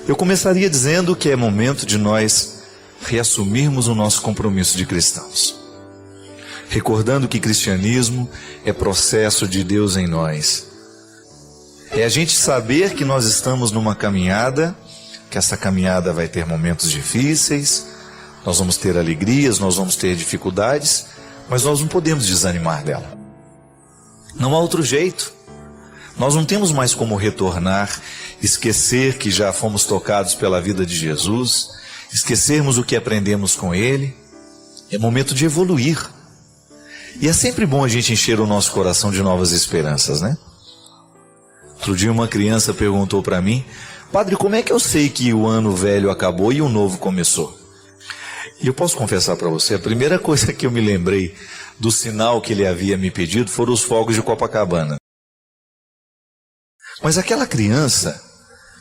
Eu começaria dizendo que é momento de nós reassumirmos o nosso compromisso de cristãos, recordando que cristianismo é processo de Deus em nós. É a gente saber que nós estamos numa caminhada, que essa caminhada vai ter momentos difíceis, nós vamos ter alegrias, nós vamos ter dificuldades, mas nós não podemos desanimar dela. Não há outro jeito. Nós não temos mais como retornar, esquecer que já fomos tocados pela vida de Jesus, esquecermos o que aprendemos com Ele. É momento de evoluir. E é sempre bom a gente encher o nosso coração de novas esperanças, né? Outro dia uma criança perguntou para mim: padre, como é que eu sei que o ano velho acabou e o novo começou? E eu posso confessar para você, a primeira coisa que eu me lembrei do sinal que ele havia me pedido foram os fogos de Copacabana. Mas aquela criança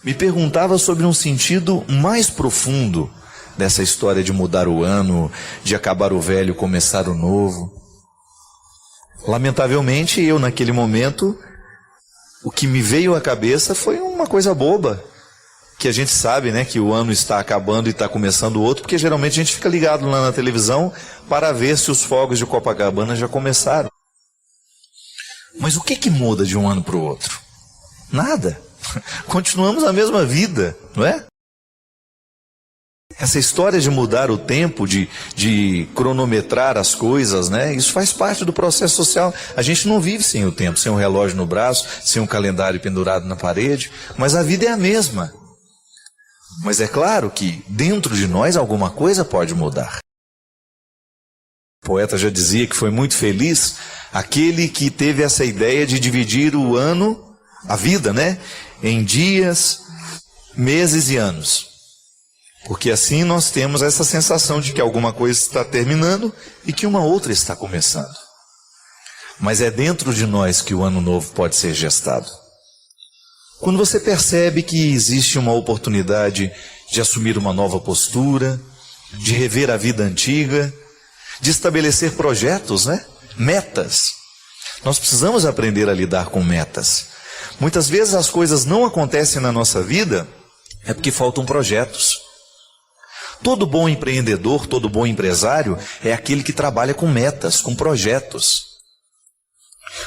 me perguntava sobre um sentido mais profundo dessa história de mudar o ano, de acabar o velho e começar o novo. Lamentavelmente, eu naquele momento, o que me veio à cabeça foi uma coisa boba, que a gente sabe, né, que o ano está acabando e está começando outro, porque geralmente a gente fica ligado lá na televisão para ver se os fogos de Copacabana já começaram. Mas o que muda de um ano para o outro? Nada. Continuamos a mesma vida, não é? Essa história de mudar o tempo, de cronometrar as coisas, né? Isso faz parte do processo social. A gente não vive sem o tempo, sem um relógio no braço, sem um calendário pendurado na parede, mas a vida é a mesma. Mas é claro que dentro de nós alguma coisa pode mudar. O poeta já dizia que foi muito feliz aquele que teve essa ideia de dividir o ano, a vida, né, em dias, meses e anos. Porque assim nós temos essa sensação de que alguma coisa está terminando e que uma outra está começando. Mas é dentro de nós que o ano novo pode ser gestado. Quando você percebe que existe uma oportunidade de assumir uma nova postura, de rever a vida antiga, de estabelecer projetos, né? Metas. Nós precisamos aprender a lidar com metas. Muitas vezes as coisas não acontecem na nossa vida é porque faltam projetos. Todo bom empreendedor, todo bom empresário é aquele que trabalha com metas, com projetos.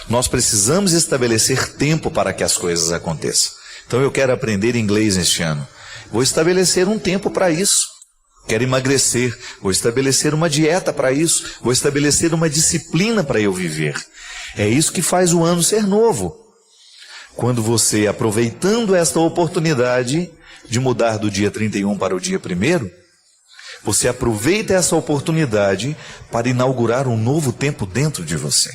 Nós precisamos estabelecer tempo para que as coisas aconteçam. Então eu quero aprender inglês este ano. Vou estabelecer um tempo para isso. Quero emagrecer. Vou estabelecer uma dieta para isso. Vou estabelecer uma disciplina para eu viver. É isso que faz o ano ser novo. Quando você, aproveitando esta oportunidade de mudar do dia 31 para o dia 1º, você aproveita essa oportunidade para inaugurar um novo tempo dentro de você.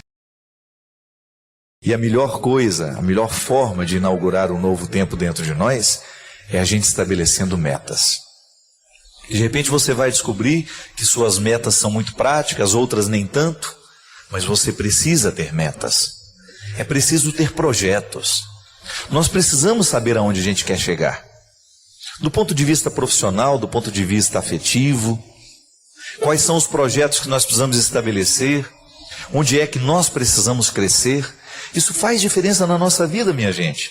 E a melhor coisa, a melhor forma de inaugurar um novo tempo dentro de nós é a gente estabelecendo metas. De repente você vai descobrir que suas metas são muito práticas, outras nem tanto, mas você precisa ter metas. É preciso ter projetos. Nós precisamos saber aonde a gente quer chegar. Do ponto de vista profissional, do ponto de vista afetivo, quais são os projetos que nós precisamos estabelecer, onde é que nós precisamos crescer. Isso faz diferença na nossa vida, minha gente.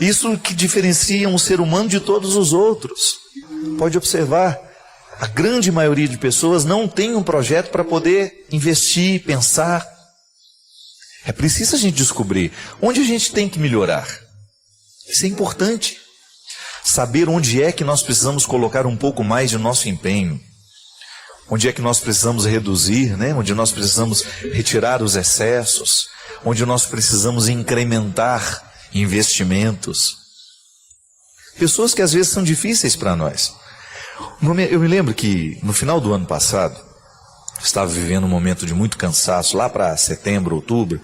Isso que diferencia um ser humano de todos os outros. Pode observar, a grande maioria de pessoas não tem um projeto para poder investir, pensar. É preciso a gente descobrir onde a gente tem que melhorar. Isso é importante. Saber onde é que nós precisamos colocar um pouco mais de nosso empenho. Onde é que nós precisamos reduzir, né? Onde nós precisamos retirar os excessos. Onde nós precisamos incrementar investimentos. Pessoas que às vezes são difíceis para nós. Eu me lembro que no final do ano passado, eu estava vivendo um momento de muito cansaço, lá para setembro, outubro,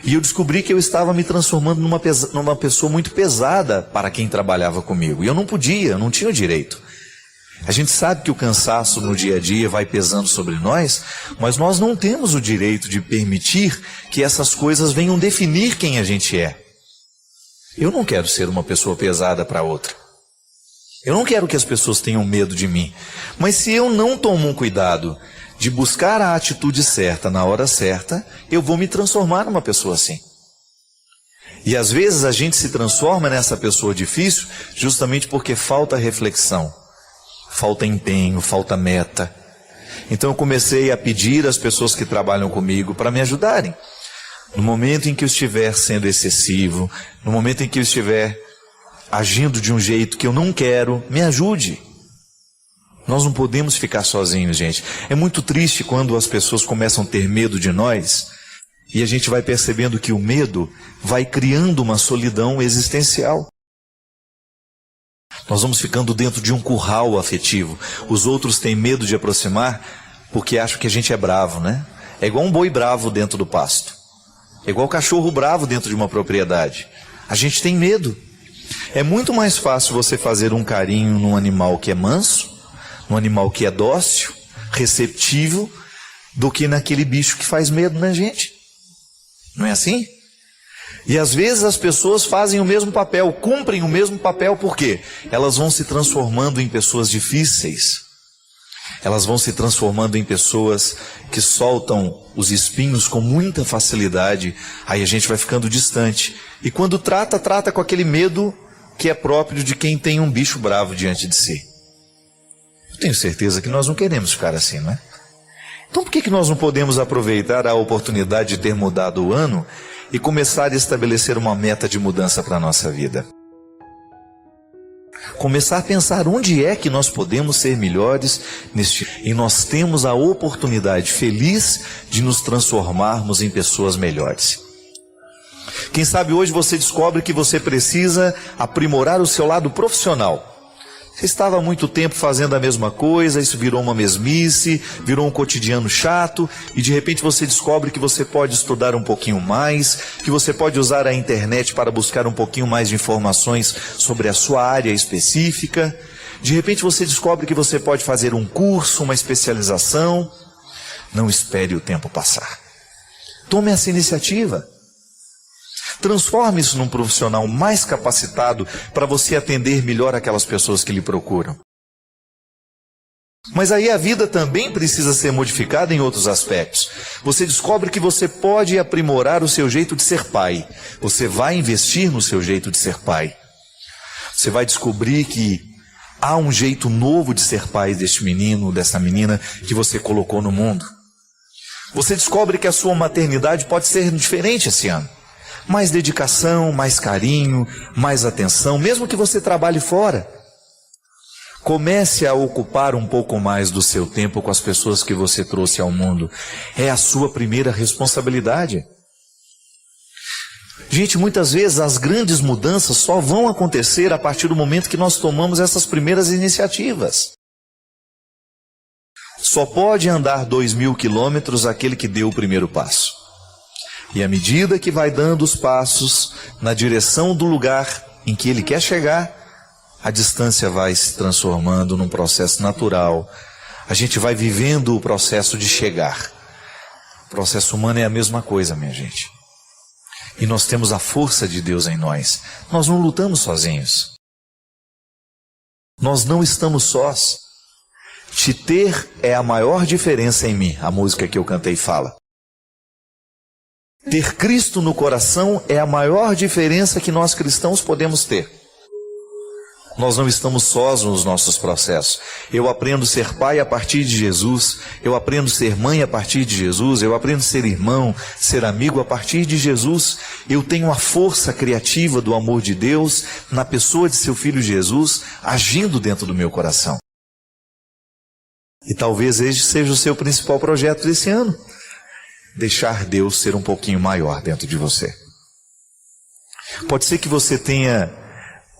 e eu descobri que eu estava me transformando numa pessoa muito pesada para quem trabalhava comigo. E eu não podia, não tinha o direito. A gente sabe que o cansaço no dia a dia vai pesando sobre nós, mas nós não temos o direito de permitir que essas coisas venham definir quem a gente é. Eu não quero ser uma pessoa pesada para outra. Eu não quero que as pessoas tenham medo de mim. Mas se eu não tomo um cuidado de buscar a atitude certa na hora certa, eu vou me transformar numa pessoa assim. E às vezes a gente se transforma nessa pessoa difícil justamente porque falta reflexão, falta empenho, falta meta. Então eu comecei a pedir às pessoas que trabalham comigo para me ajudarem. No momento em que eu estiver sendo excessivo, no momento em que eu estiver agindo de um jeito que eu não quero, me ajude. Nós não podemos ficar sozinhos, gente. É muito triste quando as pessoas começam a ter medo de nós e a gente vai percebendo que o medo vai criando uma solidão existencial. Nós vamos ficando dentro de um curral afetivo. Os outros têm medo de aproximar porque acham que a gente é bravo, né? É igual um boi bravo dentro do pasto. É igual um cachorro bravo dentro de uma propriedade. A gente tem medo. É muito mais fácil você fazer um carinho num animal que é manso, num animal que é dócil, receptível, do que naquele bicho que faz medo na gente. Não é assim? E às vezes as pessoas fazem o mesmo papel, cumprem o mesmo papel, por quê? Elas vão se transformando em pessoas difíceis. Elas vão se transformando em pessoas que soltam os espinhos com muita facilidade. Aí a gente vai ficando distante. E quando trata com aquele medo que é próprio de quem tem um bicho bravo diante de si. Eu tenho certeza que nós não queremos ficar assim, não é? Então por que nós não podemos aproveitar a oportunidade de ter mudado o ano e começar a estabelecer uma meta de mudança para a nossa vida? Começar a pensar onde é que nós podemos ser melhores e nós temos a oportunidade feliz de nos transformarmos em pessoas melhores. Quem sabe hoje você descobre que você precisa aprimorar o seu lado profissional. Você estava há muito tempo fazendo a mesma coisa, isso virou uma mesmice, virou um cotidiano chato, e de repente você descobre que você pode estudar um pouquinho mais, que você pode usar a internet para buscar um pouquinho mais de informações sobre a sua área específica. De repente você descobre que você pode fazer um curso, uma especialização. Não espere o tempo passar. Tome essa iniciativa. Transforme isso num profissional mais capacitado para você atender melhor aquelas pessoas que lhe procuram. Mas aí a vida também precisa ser modificada em outros aspectos. Você descobre que você pode aprimorar o seu jeito de ser pai. Você vai investir no seu jeito de ser pai. Você vai descobrir que há um jeito novo de ser pai deste menino, dessa menina que você colocou no mundo. Você descobre que a sua maternidade pode ser diferente esse ano. Mais dedicação, mais carinho, mais atenção, mesmo que você trabalhe fora. Comece a ocupar um pouco mais do seu tempo com as pessoas que você trouxe ao mundo. É a sua primeira responsabilidade. Gente, muitas vezes as grandes mudanças só vão acontecer a partir do momento que nós tomamos essas primeiras iniciativas. Só pode andar 2.000 quilômetros aquele que deu o primeiro passo. E à medida que vai dando os passos na direção do lugar em que ele quer chegar, a distância vai se transformando num processo natural. A gente vai vivendo o processo de chegar. O processo humano é a mesma coisa, minha gente. E nós temos a força de Deus em nós. Nós não lutamos sozinhos. Nós não estamos sós. Te ter é a maior diferença em mim, a música que eu cantei fala. Ter Cristo no coração é a maior diferença que nós cristãos podemos ter. Nós não estamos sós nos nossos processos. Eu aprendo a ser pai a partir de Jesus. Eu aprendo a ser mãe a partir de Jesus. Eu aprendo a ser irmão, ser amigo a partir de Jesus. Eu tenho a força criativa do amor de Deus na pessoa de seu Filho Jesus agindo dentro do meu coração. E talvez este seja o seu principal projeto desse ano. Deixar Deus ser um pouquinho maior dentro de você. Pode ser que você tenha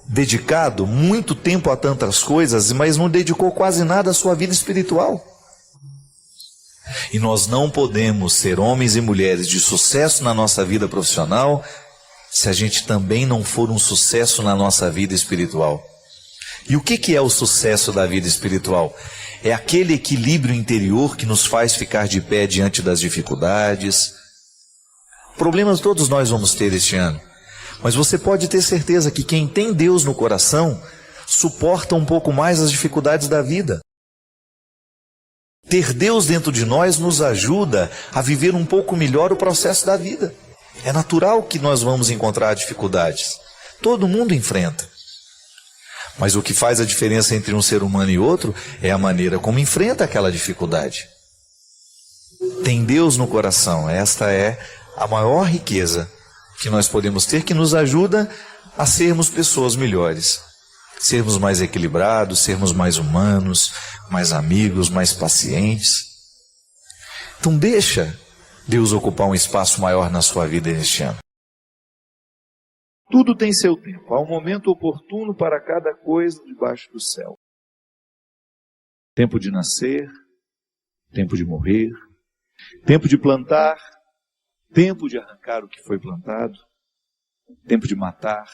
dedicado muito tempo a tantas coisas, mas não dedicou quase nada à sua vida espiritual. E nós não podemos ser homens e mulheres de sucesso na nossa vida profissional se a gente também não for um sucesso na nossa vida espiritual. E o que é o sucesso da vida espiritual? É aquele equilíbrio interior que nos faz ficar de pé diante das dificuldades. Problemas todos nós vamos ter este ano. Mas você pode ter certeza que quem tem Deus no coração suporta um pouco mais as dificuldades da vida. Ter Deus dentro de nós nos ajuda a viver um pouco melhor o processo da vida. É natural que nós vamos encontrar dificuldades. Todo mundo enfrenta. Mas o que faz a diferença entre um ser humano e outro é a maneira como enfrenta aquela dificuldade. Tem Deus no coração. Esta é a maior riqueza que nós podemos ter, que nos ajuda a sermos pessoas melhores. Sermos mais equilibrados, sermos mais humanos, mais amigos, mais pacientes. Então deixa Deus ocupar um espaço maior na sua vida este ano. Tudo tem seu tempo. Há um momento oportuno para cada coisa debaixo do céu. Tempo de nascer, tempo de morrer, tempo de plantar, tempo de arrancar o que foi plantado, tempo de matar,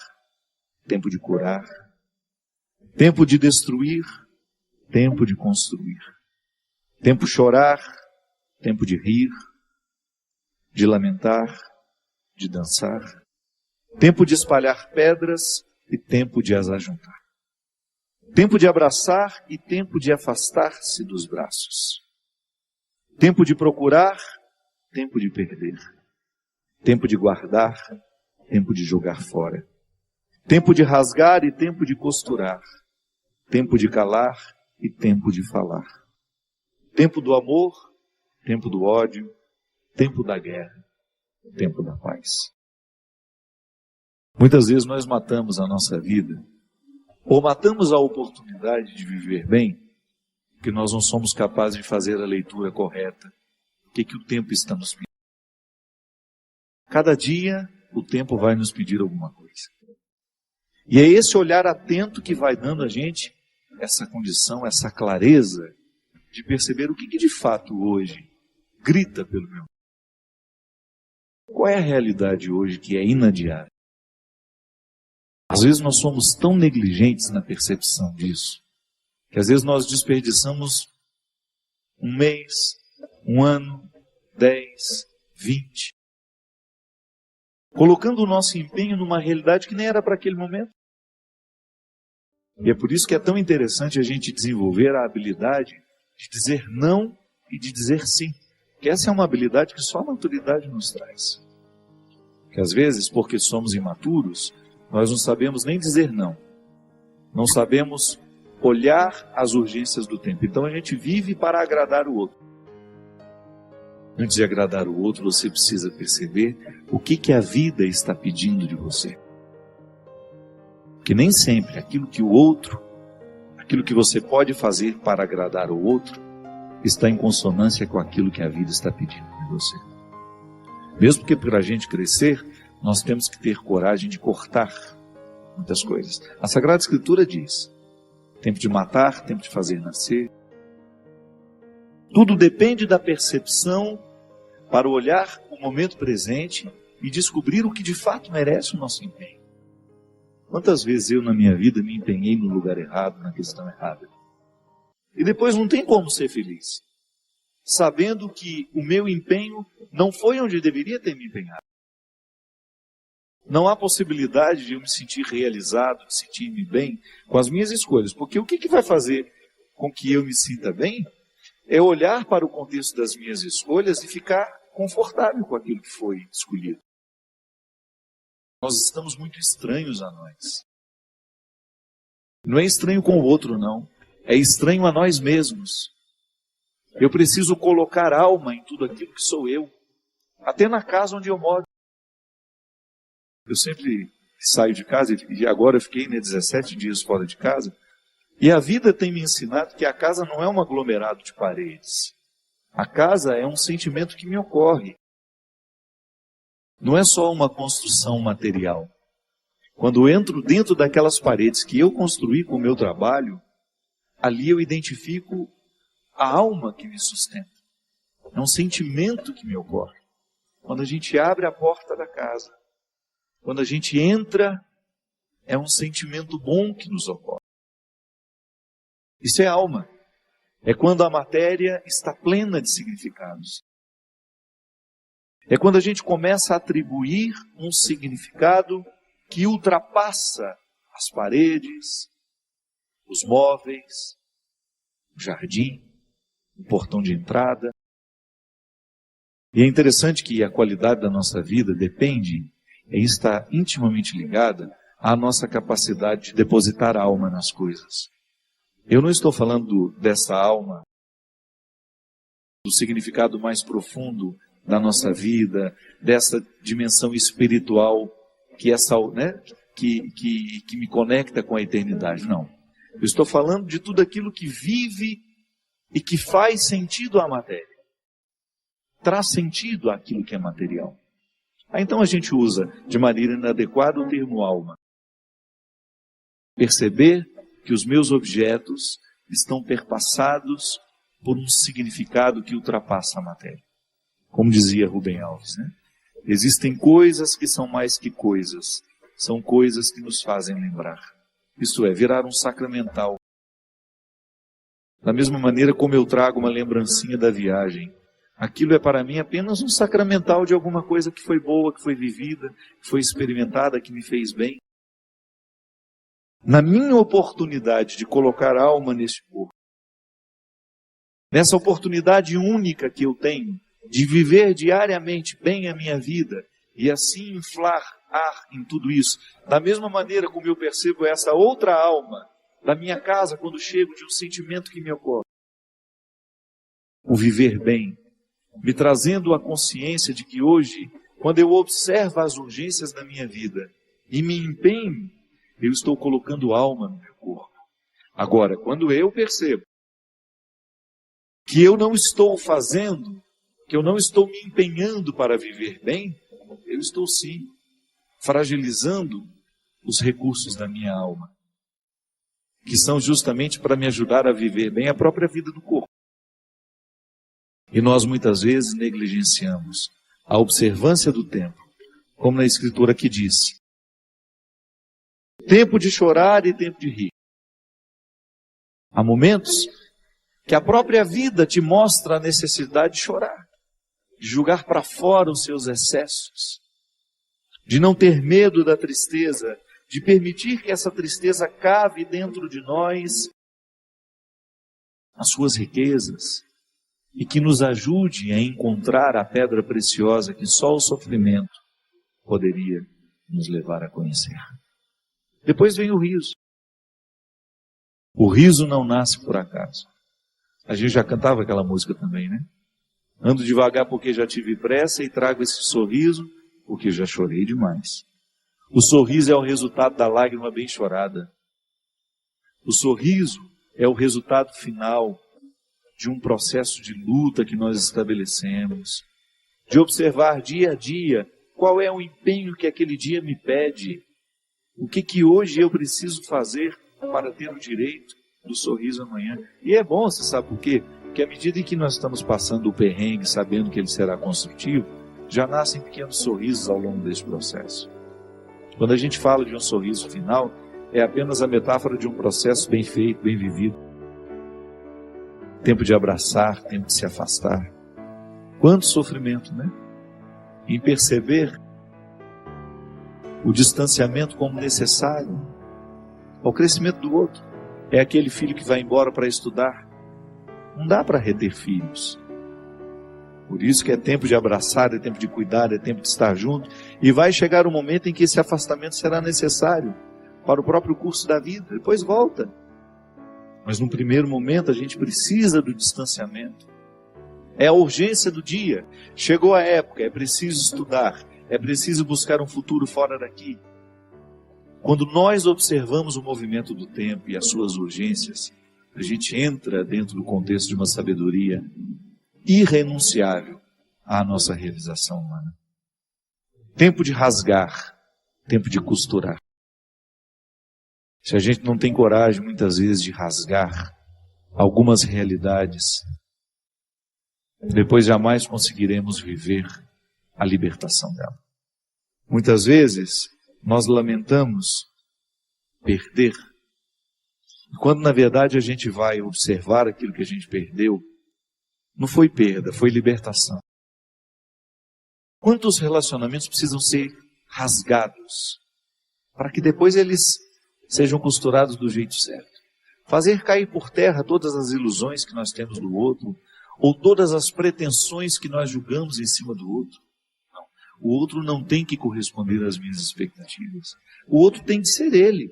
tempo de curar, tempo de destruir, tempo de construir, tempo de chorar, tempo de rir, de lamentar, de dançar, tempo de espalhar pedras e tempo de as ajuntar, tempo de abraçar e tempo de afastar-se dos braços, tempo de procurar, tempo de perder, tempo de guardar, tempo de jogar fora, tempo de rasgar e tempo de costurar, tempo de calar e tempo de falar, tempo do amor, tempo do ódio, tempo da guerra, tempo da paz. Muitas vezes nós matamos a nossa vida, ou matamos a oportunidade de viver bem, porque nós não somos capazes de fazer a leitura correta. O que o tempo está nos pedindo? Cada dia o tempo vai nos pedir alguma coisa. E é esse olhar atento que vai dando a gente essa condição, essa clareza de perceber o que de fato hoje grita pelo meu. Qual é a realidade hoje que é inadiável? Às vezes nós somos tão negligentes na percepção disso, que às vezes nós desperdiçamos um mês, um ano, 10, 20, colocando o nosso empenho numa realidade que nem era para aquele momento. E é por isso que é tão interessante a gente desenvolver a habilidade de dizer não e de dizer sim. Porque essa é uma habilidade que só a maturidade nos traz. Que às vezes, porque somos imaturos, nós não sabemos nem dizer não. Não sabemos olhar as urgências do tempo. Então a gente vive para agradar o outro. Antes de agradar o outro, você precisa perceber o que a vida está pedindo de você. Porque nem sempre aquilo que o outro, aquilo que você pode fazer para agradar o outro, está em consonância com aquilo que a vida está pedindo de você. Mesmo que para a gente crescer, nós temos que ter coragem de cortar muitas coisas. A Sagrada Escritura diz, tempo de matar, tempo de fazer nascer. Tudo depende da percepção para olhar o momento presente e descobrir o que de fato merece o nosso empenho. Quantas vezes eu na minha vida me empenhei no lugar errado, na questão errada. E depois não tem como ser feliz, sabendo que o meu empenho não foi onde eu deveria ter me empenhado. Não há possibilidade de eu me sentir realizado, de sentir-me bem com as minhas escolhas. Porque o que vai fazer com que eu me sinta bem é olhar para o contexto das minhas escolhas e ficar confortável com aquilo que foi escolhido. Nós estamos muito estranhos a nós. Não é estranho com o outro, não. É estranho a nós mesmos. Eu preciso colocar alma em tudo aquilo que sou eu. Até na casa onde eu moro. Eu sempre saio de casa, e agora eu fiquei 17 dias fora de casa, e a vida tem me ensinado que a casa não é um aglomerado de paredes. A casa é um sentimento que me ocorre. Não é só uma construção material. Quando eu entro dentro daquelas paredes que eu construí com o meu trabalho, ali eu identifico a alma que me sustenta. É um sentimento que me ocorre. Quando a gente abre a porta da casa, quando a gente entra, é um sentimento bom que nos ocorre. Isso é alma. É quando a matéria está plena de significados. É quando a gente começa a atribuir um significado que ultrapassa as paredes, os móveis, o jardim, o portão de entrada. E é interessante que a qualidade da nossa vida depende, e está intimamente ligada à nossa capacidade de depositar a alma nas coisas. Eu não estou falando dessa alma, do significado mais profundo da nossa vida, dessa dimensão espiritual que que me conecta com a eternidade. Não. Eu estou falando de tudo aquilo que vive e que faz sentido à matéria. Traz sentido àquilo que é material. Então a gente usa de maneira inadequada o termo alma. Perceber que os meus objetos estão perpassados por um significado que ultrapassa a matéria. Como dizia Rubem Alves, né? Existem coisas que são mais que coisas. São coisas que nos fazem lembrar. Isto é, virar um sacramental. Da mesma maneira como eu trago uma lembrancinha da viagem. Aquilo é para mim apenas um sacramental de alguma coisa que foi boa, que foi vivida, que foi experimentada, que me fez bem. Na minha oportunidade de colocar alma neste corpo, nessa oportunidade única que eu tenho de viver diariamente bem a minha vida e assim inflar ar em tudo isso, da mesma maneira como eu percebo essa outra alma da minha casa quando chego de um sentimento que me ocorre. O viver bem, me trazendo a consciência de que hoje, quando eu observo as urgências da minha vida e me empenho, eu estou colocando alma no meu corpo. Agora, quando eu percebo que eu não estou fazendo, que eu não estou me empenhando para viver bem, eu estou sim fragilizando os recursos da minha alma, que são justamente para me ajudar a viver bem a própria vida do corpo. E nós muitas vezes negligenciamos a observância do tempo, como na Escritura que diz: tempo de chorar e tempo de rir. Há momentos que a própria vida te mostra a necessidade de chorar, de julgar para fora os seus excessos, de não ter medo da tristeza, de permitir que essa tristeza cave dentro de nós as suas riquezas e que nos ajude a encontrar a pedra preciosa que só o sofrimento poderia nos levar a conhecer. Depois vem o riso. O riso não nasce por acaso. A gente já cantava aquela música também, né? Ando devagar porque já tive pressa e trago esse sorriso porque já chorei demais. O sorriso é o resultado da lágrima bem chorada. O sorriso é o resultado final de um processo de luta que nós estabelecemos, de observar dia a dia qual é o empenho que aquele dia me pede, o que hoje eu preciso fazer para ter o direito do sorriso amanhã. E é bom, você sabe por quê? Porque à medida em que nós estamos passando o perrengue, sabendo que ele será construtivo, já nascem pequenos sorrisos ao longo desse processo. Quando a gente fala de um sorriso final, é apenas a metáfora de um processo bem feito, bem vivido. Tempo de abraçar, tempo de se afastar. Quanto sofrimento, né? Em perceber o distanciamento como necessário ao crescimento do outro. É aquele filho que vai embora para estudar. Não dá para reter filhos. Por isso que é tempo de abraçar, é tempo de cuidar, é tempo de estar junto. E vai chegar um momento em que esse afastamento será necessário para o próprio curso da vida. Depois volta. Mas no primeiro momento a gente precisa do distanciamento. É a urgência do dia. Chegou a época, é preciso estudar. É preciso buscar um futuro fora daqui. Quando nós observamos o movimento do tempo e as suas urgências, a gente entra dentro do contexto de uma sabedoria irrenunciável à nossa realização humana. Tempo de rasgar, tempo de costurar. Se a gente não tem coragem, muitas vezes, de rasgar algumas realidades, depois jamais conseguiremos viver a libertação dela. Muitas vezes, nós lamentamos perder, quando na verdade a gente vai observar aquilo que a gente perdeu, não foi perda, foi libertação. Quantos relacionamentos precisam ser rasgados para que depois eles sejam costurados do jeito certo? Fazer cair por terra todas as ilusões que nós temos do outro, ou todas as pretensões que nós julgamos em cima do outro. Não. O outro não tem que corresponder às minhas expectativas. O outro tem que ser ele.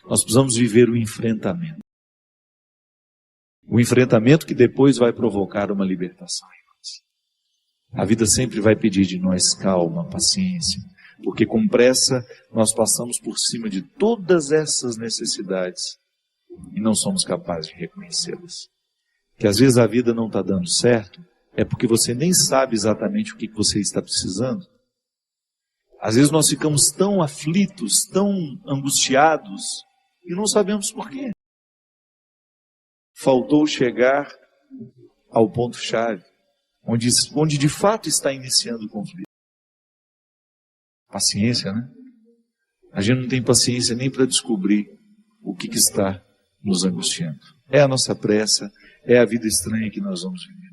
Nós precisamos viver o enfrentamento. O enfrentamento que depois vai provocar uma libertação em nós. A vida sempre vai pedir de nós calma, paciência, porque com pressa nós passamos por cima de todas essas necessidades e não somos capazes de reconhecê-las. Que às vezes a vida não está dando certo, é porque você nem sabe exatamente o que você está precisando. Às vezes nós ficamos tão aflitos, tão angustiados, e não sabemos por quê. Faltou chegar ao ponto-chave, onde de fato está iniciando o conflito. Paciência, né? A gente não tem paciência nem para descobrir o que está nos angustiando. É a nossa pressa, é a vida estranha que nós vamos viver.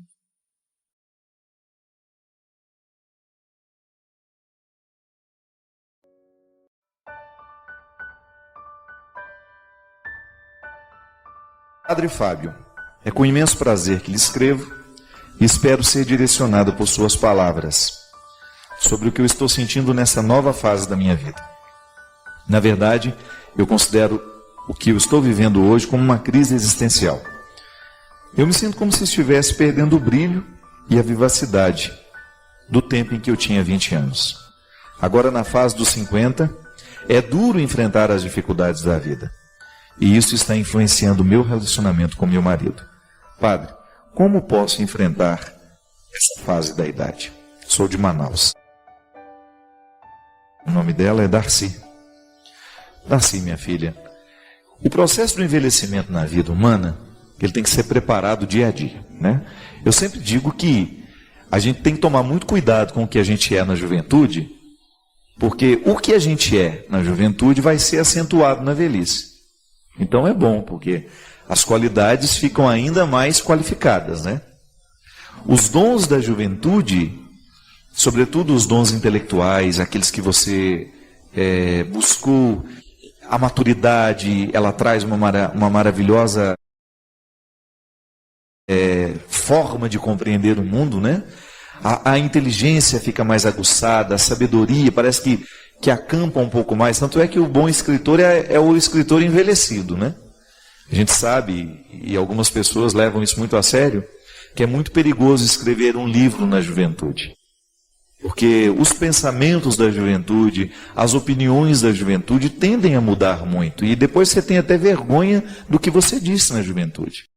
Padre Fábio, é com imenso prazer que lhe escrevo e espero ser direcionado por suas palavras sobre o que eu estou sentindo nessa nova fase da minha vida. Na verdade, eu considero o que eu estou vivendo hoje como uma crise existencial. Eu me sinto como se estivesse perdendo o brilho e a vivacidade do tempo em que eu tinha 20 anos. Agora, na fase dos 50, é duro enfrentar as dificuldades da vida. E isso está influenciando o meu relacionamento com meu marido. Padre, como posso enfrentar essa fase da idade? Sou de Manaus. O nome dela é Darcy. Darcy, minha filha, o processo do envelhecimento na vida humana, ele tem que ser preparado dia a dia, né? Eu sempre digo que a gente tem que tomar muito cuidado com o que a gente é na juventude, porque o que a gente é na juventude vai ser acentuado na velhice. Então é bom, porque as qualidades ficam ainda mais qualificadas, né? Os dons da juventude, sobretudo os dons intelectuais, aqueles que você buscou, a maturidade, ela traz uma maravilhosa forma de compreender o mundo, né? A inteligência fica mais aguçada, a sabedoria parece que acampa um pouco mais. Tanto é que o bom escritor é o escritor envelhecido, né? A gente sabe, e algumas pessoas levam isso muito a sério, que é muito perigoso escrever um livro na juventude. Porque os pensamentos da juventude, as opiniões da juventude tendem a mudar muito. E depois você tem até vergonha do que você disse na juventude.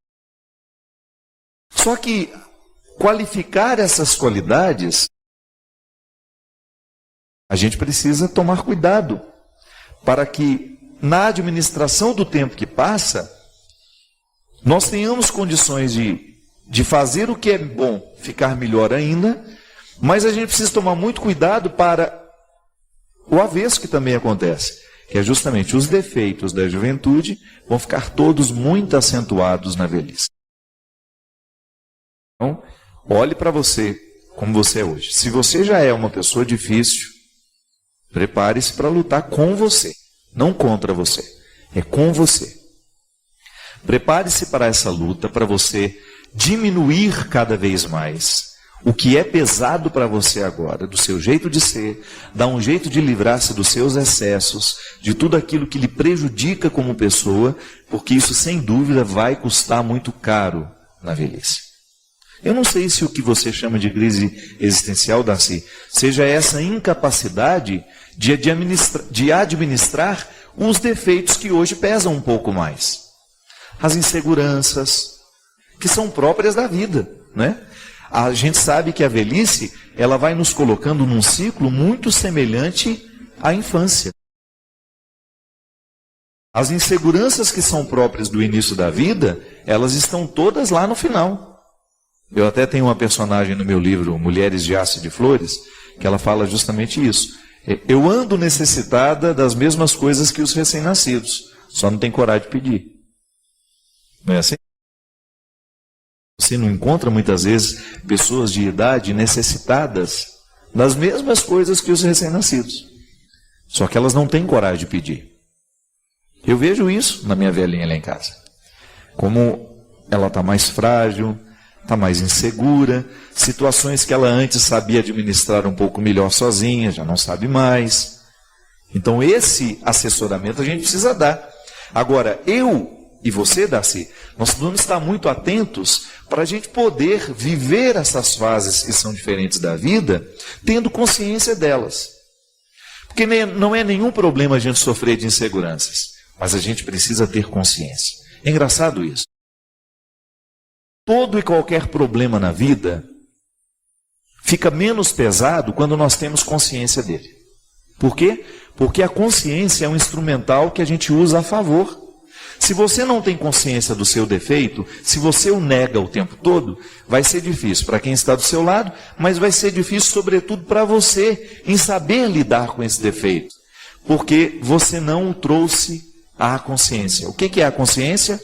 Só que qualificar essas qualidades, a gente precisa tomar cuidado para que na administração do tempo que passa, nós tenhamos condições de fazer o que é bom, ficar melhor ainda, mas a gente precisa tomar muito cuidado para o avesso que também acontece, que é justamente os defeitos da juventude vão ficar todos muito acentuados na velhice. Então, olhe para você como você é hoje. Se você já é uma pessoa difícil, prepare-se para lutar com você, não contra você, é com você. Prepare-se para essa luta, para você diminuir cada vez mais o que é pesado para você agora, do seu jeito de ser, dar um jeito de livrar-se dos seus excessos, de tudo aquilo que lhe prejudica como pessoa, porque isso sem dúvida vai custar muito caro na velhice. Eu não sei se o que você chama de crise existencial, Darcy, seja essa incapacidade de administrar os defeitos que hoje pesam um pouco mais. As inseguranças, que são próprias da vida, né? A gente sabe que a velhice, ela vai nos colocando num ciclo muito semelhante à infância. As inseguranças que são próprias do início da vida, elas estão todas lá no final. Eu até tenho uma personagem no meu livro, Mulheres de Aço e de Flores, que ela fala justamente isso. Eu ando necessitada das mesmas coisas que os recém-nascidos, só não tem coragem de pedir. Não é assim? Você não encontra muitas vezes pessoas de idade necessitadas das mesmas coisas que os recém-nascidos. Só que elas não têm coragem de pedir. Eu vejo isso na minha velhinha lá em casa. Como ela está mais frágil, está mais insegura, situações que ela antes sabia administrar um pouco melhor sozinha, já não sabe mais. Então esse assessoramento a gente precisa dar. Agora, eu e você, Darcy, nós vamos estar muito atentos para a gente poder viver essas fases que são diferentes da vida, tendo consciência delas. Porque não é nenhum problema a gente sofrer de inseguranças, mas a gente precisa ter consciência. É engraçado isso. Todo e qualquer problema na vida fica menos pesado quando nós temos consciência dele. Por quê? Porque a consciência é um instrumental que a gente usa a favor. Se você não tem consciência do seu defeito, se você o nega o tempo todo, vai ser difícil para quem está do seu lado, mas vai ser difícil sobretudo para você em saber lidar com esse defeito. Porque você não o trouxe à consciência. O que é a consciência?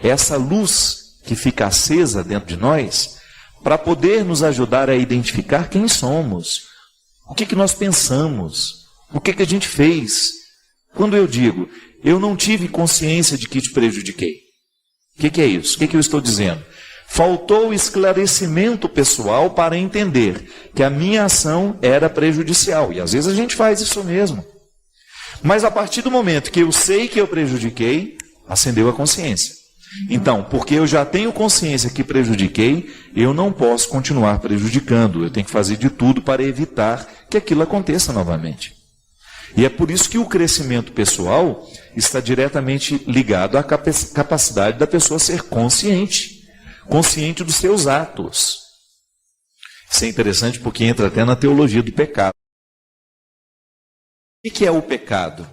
É essa luz que fica acesa dentro de nós para poder nos ajudar a identificar quem somos, o que nós pensamos, o que a gente fez. Quando eu digo, eu não tive consciência de que te prejudiquei. O que é isso? O que eu estou dizendo? Faltou esclarecimento pessoal para entender que a minha ação era prejudicial. E às vezes a gente faz isso mesmo. Mas a partir do momento que eu sei que eu prejudiquei, acendeu a consciência. Então, porque eu já tenho consciência que prejudiquei, eu não posso continuar prejudicando. Eu tenho que fazer de tudo para evitar que aquilo aconteça novamente. E é por isso que o crescimento pessoal está diretamente ligado à capacidade da pessoa ser consciente. Consciente dos seus atos. Isso é interessante porque entra até na teologia do pecado. O que é o pecado?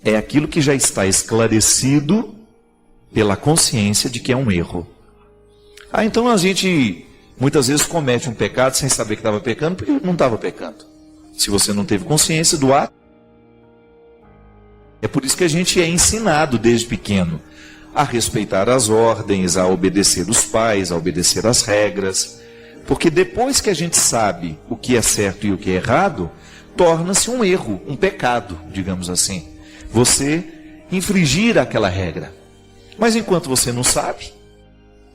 É aquilo que já está esclarecido pela consciência de que é um erro. Então a gente muitas vezes comete um pecado sem saber que estava pecando porque não estava pecando. Se você não teve consciência do ato. É por isso que a gente é ensinado desde pequeno a respeitar as ordens, a obedecer os pais, a obedecer as regras. Porque depois que a gente sabe o que é certo e o que é errado, torna-se um erro, um pecado, digamos assim. Você infringir aquela regra. Mas enquanto você não sabe,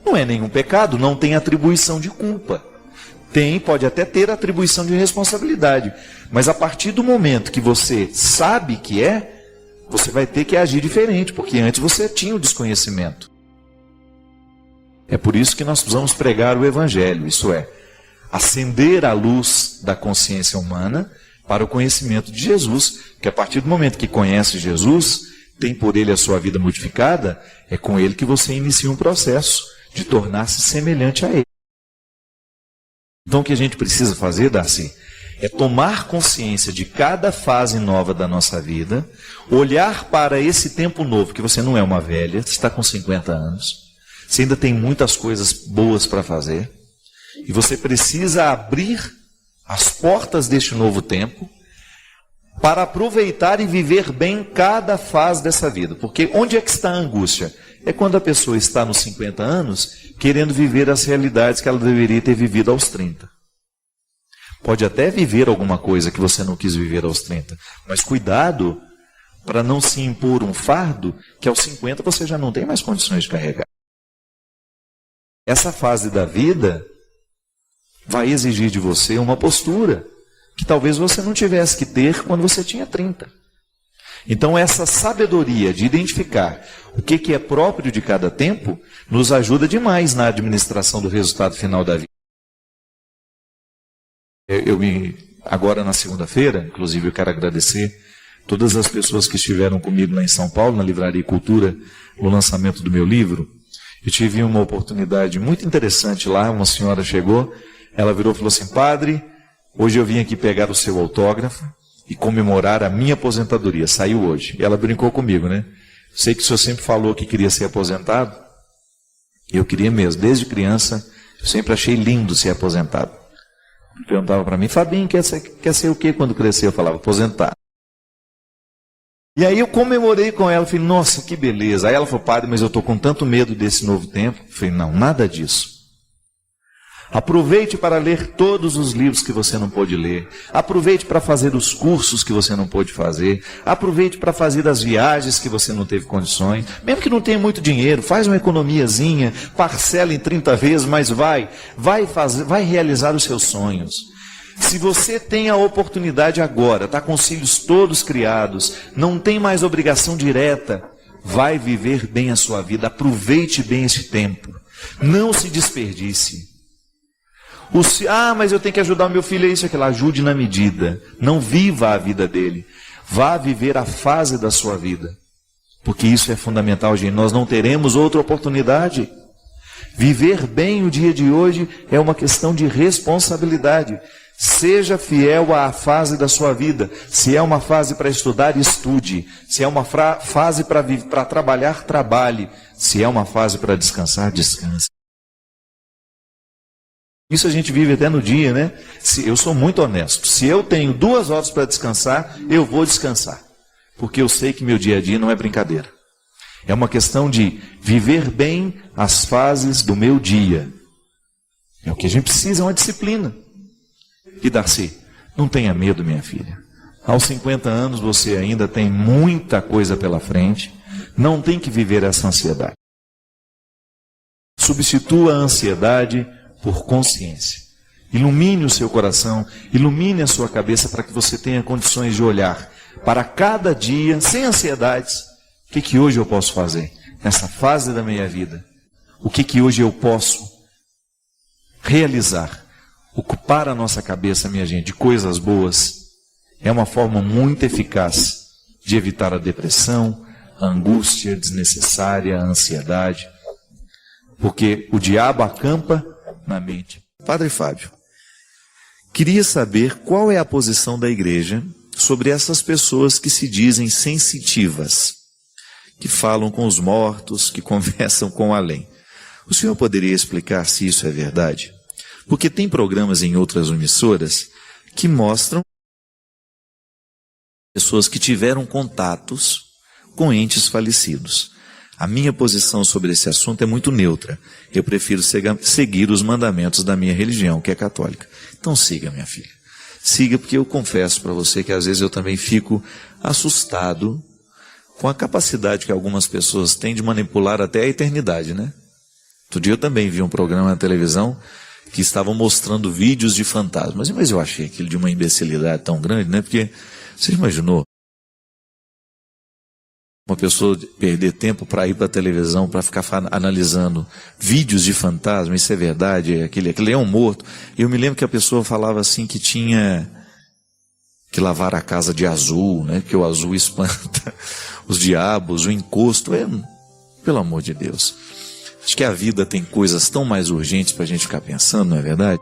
não é nenhum pecado, não tem atribuição de culpa. Pode até ter atribuição de responsabilidade, mas a partir do momento que você sabe que você vai ter que agir diferente, porque antes você tinha o desconhecimento. É por isso que nós precisamos pregar o Evangelho, isso é, acender a luz da consciência humana para o conhecimento de Jesus, que a partir do momento que conhece Jesus, tem por ele a sua vida modificada, é com ele que você inicia um processo de tornar-se semelhante a ele. Então o que a gente precisa fazer, Darcy, é tomar consciência de cada fase nova da nossa vida, olhar para esse tempo novo, que você não é uma velha, você está com 50 anos, você ainda tem muitas coisas boas para fazer, e você precisa abrir as portas deste novo tempo para aproveitar e viver bem cada fase dessa vida. Porque onde é que está a angústia? É quando a pessoa está nos 50 anos querendo viver as realidades que ela deveria ter vivido aos 30. Pode até viver alguma coisa que você não quis viver aos 30, mas cuidado para não se impor um fardo que aos 50 você já não tem mais condições de carregar. Essa fase da vida vai exigir de você uma postura que talvez você não tivesse que ter quando você tinha 30. Então essa sabedoria de identificar o que é próprio de cada tempo nos ajuda demais na administração do resultado final da vida. Agora na segunda-feira, inclusive eu quero agradecer todas as pessoas que estiveram comigo lá em São Paulo, na Livraria Cultura, no lançamento do meu livro. Eu tive uma oportunidade muito interessante lá, uma senhora chegou, ela virou e falou assim: padre, hoje eu vim aqui pegar o seu autógrafo e comemorar a minha aposentadoria, saiu hoje. E ela brincou comigo, né? Sei que o senhor sempre falou que queria ser aposentado, e eu queria mesmo, desde criança, eu sempre achei lindo ser aposentado. Ele perguntava para mim: Fabinho, quer ser o quê quando crescer? Eu falava: aposentar. E aí eu comemorei com ela, falei: nossa, que beleza. Aí ela falou: padre, mas eu estou com tanto medo desse novo tempo. Eu falei: não, nada disso. Aproveite para ler todos os livros que você não pôde ler. Aproveite para fazer os cursos que você não pôde fazer. Aproveite para fazer as viagens que você não teve condições. Mesmo que não tenha muito dinheiro, faz uma economiazinha, parcela em 30 vezes, mas vai realizar os seus sonhos. Se você tem a oportunidade agora, está com os filhos todos criados, não tem mais obrigação direta, vai viver bem a sua vida. Aproveite bem esse tempo. Não se desperdice. Mas eu tenho que ajudar o meu filho, é isso, aquilo. Ajude na medida. Não viva a vida dele. Vá viver a fase da sua vida. Porque isso é fundamental, gente. Nós não teremos outra oportunidade. Viver bem o dia de hoje é uma questão de responsabilidade. Seja fiel à fase da sua vida. Se é uma fase para estudar, estude. Se é uma fase para trabalhar, trabalhe. Se é uma fase para descansar, descanse. Isso a gente vive até no dia, né? Eu sou muito honesto. Se eu tenho 2 horas para descansar, eu vou descansar. Porque eu sei que meu dia a dia não é brincadeira. É uma questão de viver bem as fases do meu dia. É o que a gente precisa, é uma disciplina. E Darcy, não tenha medo, minha filha. Aos 50 anos você ainda tem muita coisa pela frente. Não tem que viver essa ansiedade. Substitua a ansiedade por consciência. Ilumine o seu coração, ilumine a sua cabeça para que você tenha condições de olhar para cada dia, sem ansiedades. O que hoje eu posso fazer nessa fase da minha vida? O que hoje eu posso realizar? Ocupar a nossa cabeça, minha gente, de coisas boas é uma forma muito eficaz de evitar a depressão, a angústia desnecessária, a ansiedade. Porque o diabo acampa na mente. Padre Fábio, queria saber qual é a posição da igreja sobre essas pessoas que se dizem sensitivas, que falam com os mortos, que conversam com o além. O senhor poderia explicar se isso é verdade? Porque tem programas em outras emissoras que mostram pessoas que tiveram contatos com entes falecidos. A minha posição sobre esse assunto é muito neutra. Eu prefiro seguir os mandamentos da minha religião, que é católica. Então siga, minha filha. Siga, porque eu confesso para você que às vezes eu também fico assustado com a capacidade que algumas pessoas têm de manipular até a eternidade, né? Outro dia eu também vi um programa na televisão que estavam mostrando vídeos de fantasmas. Mas eu achei aquilo de uma imbecilidade tão grande, né? Porque, você imaginou? Uma pessoa perder tempo para ir para a televisão, para ficar analisando vídeos de fantasma, isso é verdade, aquele leão morto. Eu me lembro que a pessoa falava assim que tinha que lavar a casa de azul, né? Que o azul espanta os diabos, o encosto. Pelo amor de Deus. Acho que a vida tem coisas tão mais urgentes para a gente ficar pensando, não é verdade?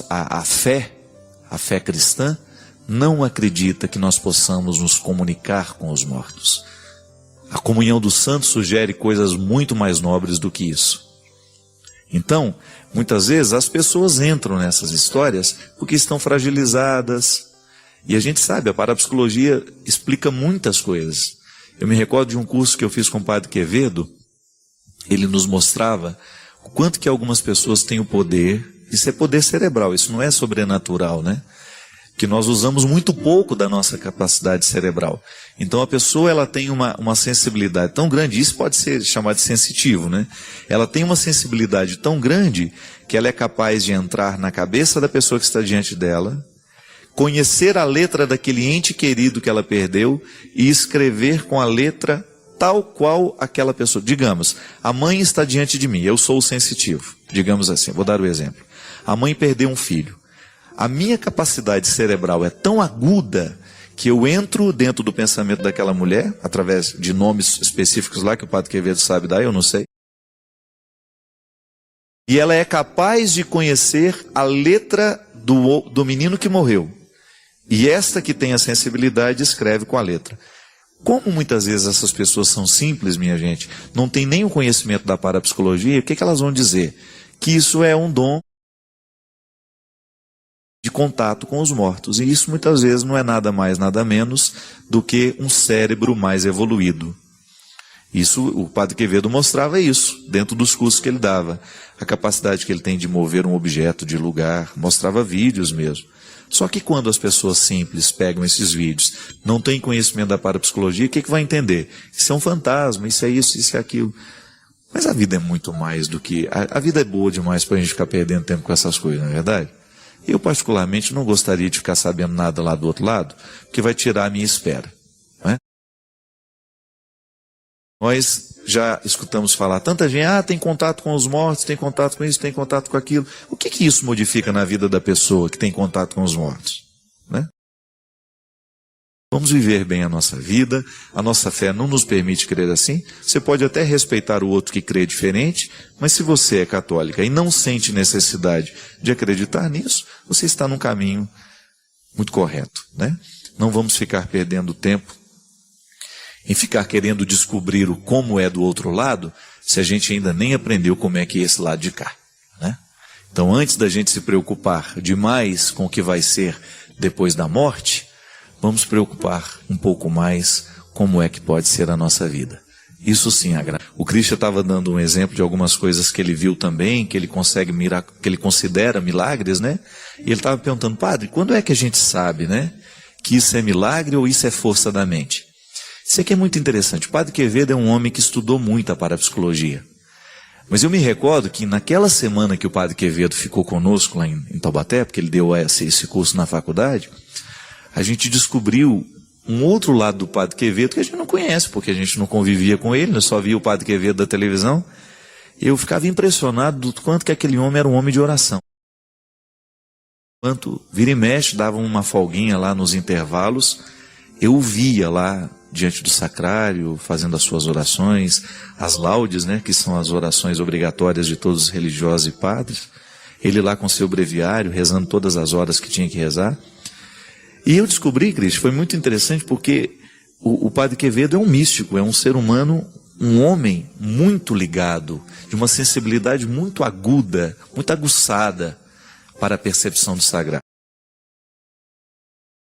A fé cristã, não acredita que nós possamos nos comunicar com os mortos. A comunhão dos santos sugere coisas muito mais nobres do que isso. Então, muitas vezes as pessoas entram nessas histórias porque estão fragilizadas. E a gente sabe, a parapsicologia explica muitas coisas. Eu me recordo de um curso que eu fiz com o Padre Quevedo. Ele nos mostrava o quanto que algumas pessoas têm o poder. Isso é poder cerebral, isso não é sobrenatural, né? Que nós usamos muito pouco da nossa capacidade cerebral. Então a pessoa ela tem uma sensibilidade tão grande, isso pode ser chamado de sensitivo, né? Ela tem uma sensibilidade tão grande que ela é capaz de entrar na cabeça da pessoa que está diante dela, conhecer a letra daquele ente querido que ela perdeu e escrever com a letra tal qual aquela pessoa. Digamos, a mãe está diante de mim, eu sou o sensitivo. Digamos assim, vou dar o exemplo. A mãe perdeu um filho. A minha capacidade cerebral é tão aguda que eu entro dentro do pensamento daquela mulher, através de nomes específicos lá que o Padre Quevedo sabe dar, eu não sei. E ela é capaz de conhecer a letra do menino que morreu. E esta que tem a sensibilidade escreve com a letra. Como muitas vezes essas pessoas são simples, minha gente, não tem nem o conhecimento da parapsicologia, o que elas vão dizer? Que isso é um dom de contato com os mortos. E isso muitas vezes não é nada mais, nada menos do que um cérebro mais evoluído. Isso, o Padre Quevedo mostrava isso, dentro dos cursos que ele dava. A capacidade que ele tem de mover um objeto de lugar, mostrava vídeos mesmo. Só que quando as pessoas simples pegam esses vídeos, não têm conhecimento da parapsicologia, o que vai entender? Isso é um fantasma, isso é isso, isso é aquilo. Mas a vida é muito mais do que... A vida é boa demais para a gente ficar perdendo tempo com essas coisas, não é verdade? Eu, particularmente, não gostaria de ficar sabendo nada lá do outro lado, porque vai tirar a minha espera. Não é? Nós já escutamos falar, tanta gente, tem contato com os mortos, tem contato com isso, tem contato com aquilo. O que isso modifica na vida da pessoa que tem contato com os mortos? Né? Vamos viver bem a nossa vida, a nossa fé não nos permite crer assim. Você pode até respeitar o outro que crê diferente, mas se você é católica e não sente necessidade de acreditar nisso, você está num caminho muito correto, né? Não vamos ficar perdendo tempo em ficar querendo descobrir o como é do outro lado, se a gente ainda nem aprendeu como é que é esse lado de cá, né? Então, antes da gente se preocupar demais com o que vai ser depois da morte, vamos preocupar um pouco mais como é que pode ser a nossa vida. Isso sim agrada. O Christian estava dando um exemplo de algumas coisas que ele viu também, que ele que ele considera milagres, né? E ele estava perguntando, padre, quando é que a gente sabe, né, que isso é milagre ou isso é força da mente? Isso aqui é muito interessante. O Padre Quevedo é um homem que estudou muito a parapsicologia. Mas eu me recordo que naquela semana que o Padre Quevedo ficou conosco lá em Taubaté, porque ele deu esse curso na faculdade, a gente descobriu um outro lado do Padre Quevedo que a gente não conhece, porque a gente não convivia com ele, só via o Padre Quevedo da televisão. Eu ficava impressionado do quanto que aquele homem era um homem de oração. Quanto vira e mexe, dava uma folguinha lá nos intervalos, eu o via lá diante do sacrário, fazendo as suas orações, as laudes, né, que são as orações obrigatórias de todos os religiosos e padres, ele lá com seu breviário, rezando todas as horas que tinha que rezar. E eu descobri, Cristo, foi muito interessante porque o Padre Quevedo é um místico, é um ser humano, um homem muito ligado, de uma sensibilidade muito aguda, muito aguçada para a percepção do sagrado.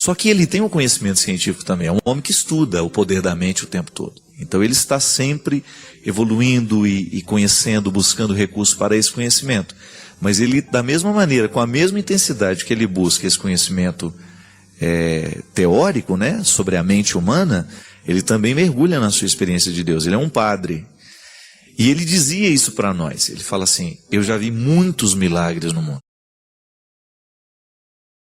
Só que ele tem um conhecimento científico também, é um homem que estuda o poder da mente o tempo todo. Então ele está sempre evoluindo e conhecendo, buscando recursos para esse conhecimento. Mas ele, da mesma maneira, com a mesma intensidade que ele busca esse conhecimento teórico, né, sobre a mente humana, ele também mergulha na sua experiência de Deus. Ele é um padre. E ele dizia isso para nós. Ele fala assim, eu já vi muitos milagres no mundo.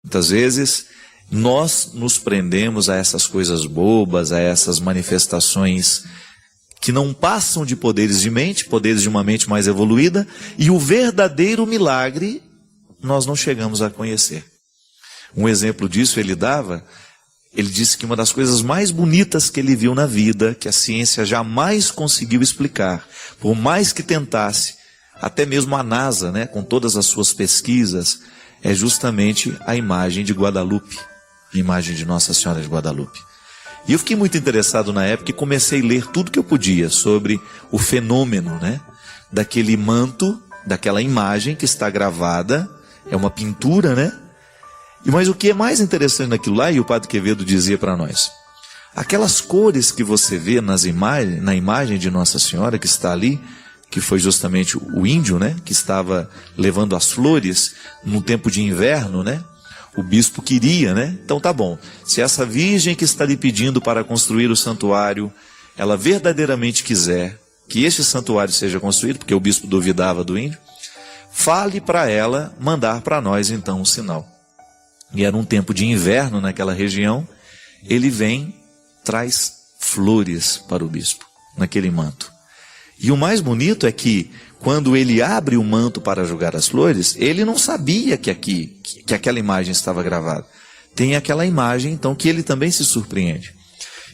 Muitas vezes nós nos prendemos a essas coisas bobas, a essas manifestações que não passam de poderes de mente, poderes de uma mente mais evoluída, e o verdadeiro milagre nós não chegamos a conhecer. Um exemplo disso ele disse que uma das coisas mais bonitas que ele viu na vida, que a ciência jamais conseguiu explicar, por mais que tentasse, até mesmo a NASA, né, com todas as suas pesquisas, é justamente a imagem de Guadalupe, a imagem de Nossa Senhora de Guadalupe. E eu fiquei muito interessado na época e comecei a ler tudo que eu podia sobre o fenômeno, né, daquele manto, daquela imagem que está gravada, é uma pintura, né? Mas o que é mais interessante naquilo lá, e o Padre Quevedo dizia para nós, aquelas cores que você vê na imagem de Nossa Senhora que está ali, que foi justamente o índio, né, que estava levando as flores no tempo de inverno, né? O bispo queria, né? Então tá bom. Se essa virgem que está lhe pedindo para construir o santuário, ela verdadeiramente quiser que este santuário seja construído, porque o bispo duvidava do índio, fale para ela mandar para nós então um sinal. E era um tempo de inverno naquela região, ele vem, traz flores para o bispo, naquele manto. E o mais bonito é que, quando ele abre o manto para jogar as flores, ele não sabia que aquela imagem estava gravada. Tem aquela imagem, então, que ele também se surpreende.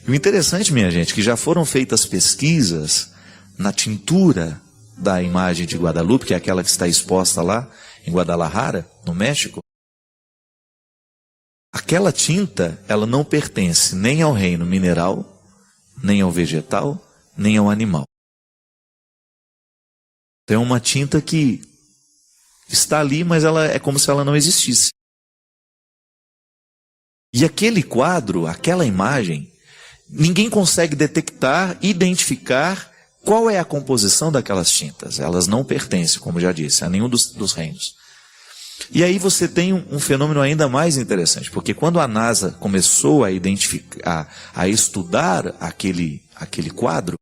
E o interessante, minha gente, que já foram feitas pesquisas na tintura da imagem de Guadalupe, que é aquela que está exposta lá em Guadalajara, no México. Aquela tinta, ela não pertence nem ao reino mineral, nem ao vegetal, nem ao animal. É uma tinta que está ali, mas ela é como se ela não existisse. E aquele quadro, aquela imagem, ninguém consegue detectar, identificar qual é a composição daquelas tintas. Elas não pertencem, como já disse, a nenhum dos reinos. E aí você tem um fenômeno ainda mais interessante, porque quando a NASA começou a identificar, a estudar aquele quadro,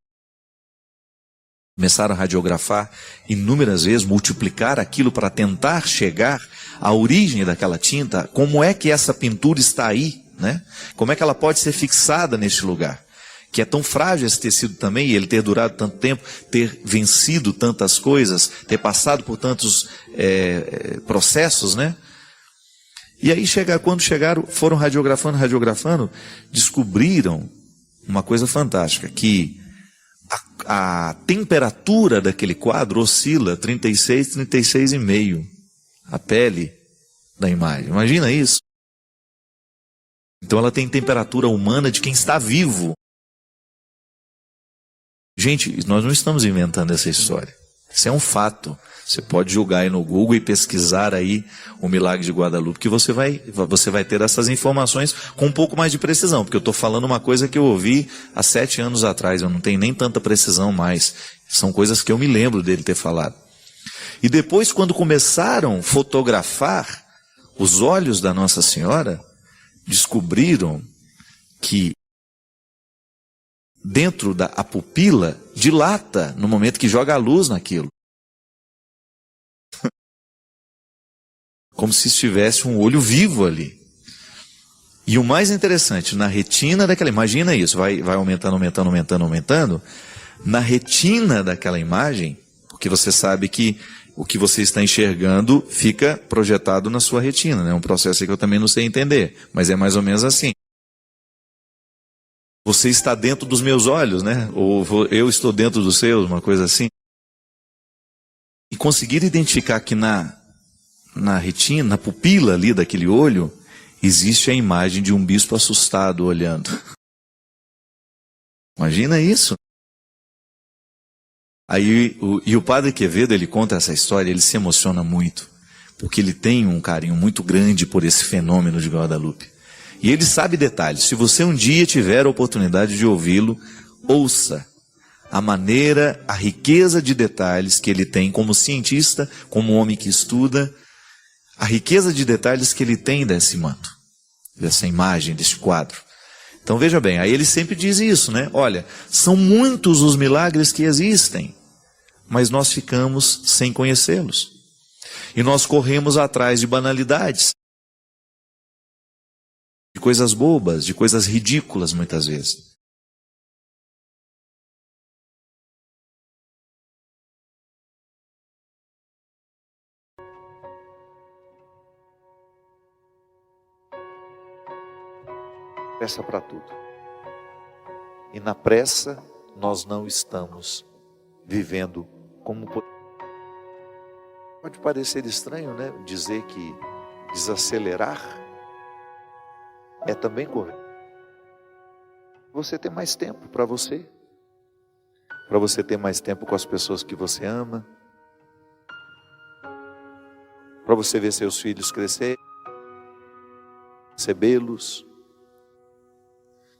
começaram a radiografar inúmeras vezes, multiplicar aquilo para tentar chegar à origem daquela tinta, como é que essa pintura está aí, né? Como é que ela pode ser fixada neste lugar? Que é tão frágil esse tecido também, e ele ter durado tanto tempo, ter vencido tantas coisas, ter passado por tantos processos, né? E aí quando chegaram, foram radiografando, descobriram uma coisa fantástica, que a temperatura daquele quadro oscila 36,5, a pele da imagem. Imagina isso. Então ela tem temperatura humana de quem está vivo. Gente, nós não estamos inventando essa história. Isso é um fato. Você pode jogar aí no Google e pesquisar aí o milagre de Guadalupe, que você vai ter essas informações com um pouco mais de precisão, porque eu estou falando uma coisa que eu ouvi há 7 anos atrás, eu não tenho nem tanta precisão mais. São coisas que eu me lembro dele ter falado. E depois, quando começaram a fotografar os olhos da Nossa Senhora, descobriram que dentro da pupila dilata no momento que joga a luz naquilo. Como se estivesse um olho vivo ali. E o mais interessante, na retina daquela, imagina isso, vai aumentando, na retina daquela imagem, porque você sabe que o que você está enxergando fica projetado na sua retina, né? É um processo que eu também não sei entender, mas é mais ou menos assim. Você está dentro dos meus olhos, né? Ou eu estou dentro dos seus, uma coisa assim. E conseguir identificar que na retina, na pupila ali daquele olho, existe a imagem de um bispo assustado olhando. Imagina isso. Aí o padre Quevedo, ele conta essa história, ele se emociona muito, porque ele tem um carinho muito grande por esse fenômeno de Guadalupe. E ele sabe detalhes. Se você um dia tiver a oportunidade de ouvi-lo, ouça a maneira, a riqueza de detalhes que ele tem como cientista, como homem que estuda, a riqueza de detalhes que ele tem desse manto, dessa imagem, desse quadro. Então veja bem, aí ele sempre diz isso, né? Olha, são muitos os milagres que existem, mas nós ficamos sem conhecê-los. E nós corremos atrás de banalidades, de coisas bobas, de coisas ridículas muitas vezes. Pressa para tudo. E na pressa nós não estamos vivendo como... Pode parecer estranho, né? Dizer que desacelerar é também correr. Você ter mais tempo para você ter mais tempo com as pessoas que você ama, para você ver seus filhos crescer, recebê-los.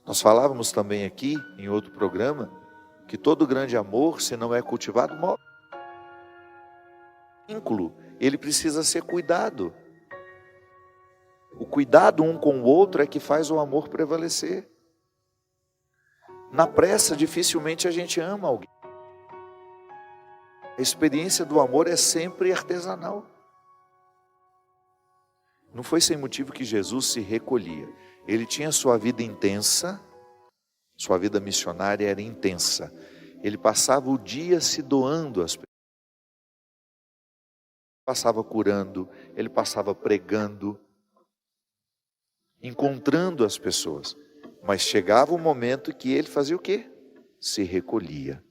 Nós falávamos também aqui, em outro programa, que todo grande amor, se não é cultivado, morre. O vínculo, ele precisa ser cuidado. O cuidado um com o outro é que faz o amor prevalecer. Na pressa, dificilmente a gente ama alguém. A experiência do amor é sempre artesanal. Não foi sem motivo que Jesus se recolhia. Ele tinha sua vida intensa, sua vida missionária era intensa. Ele passava o dia se doando às pessoas. Ele passava curando, ele passava pregando, encontrando as pessoas. Mas chegava o momento que ele fazia o quê? Se recolhia.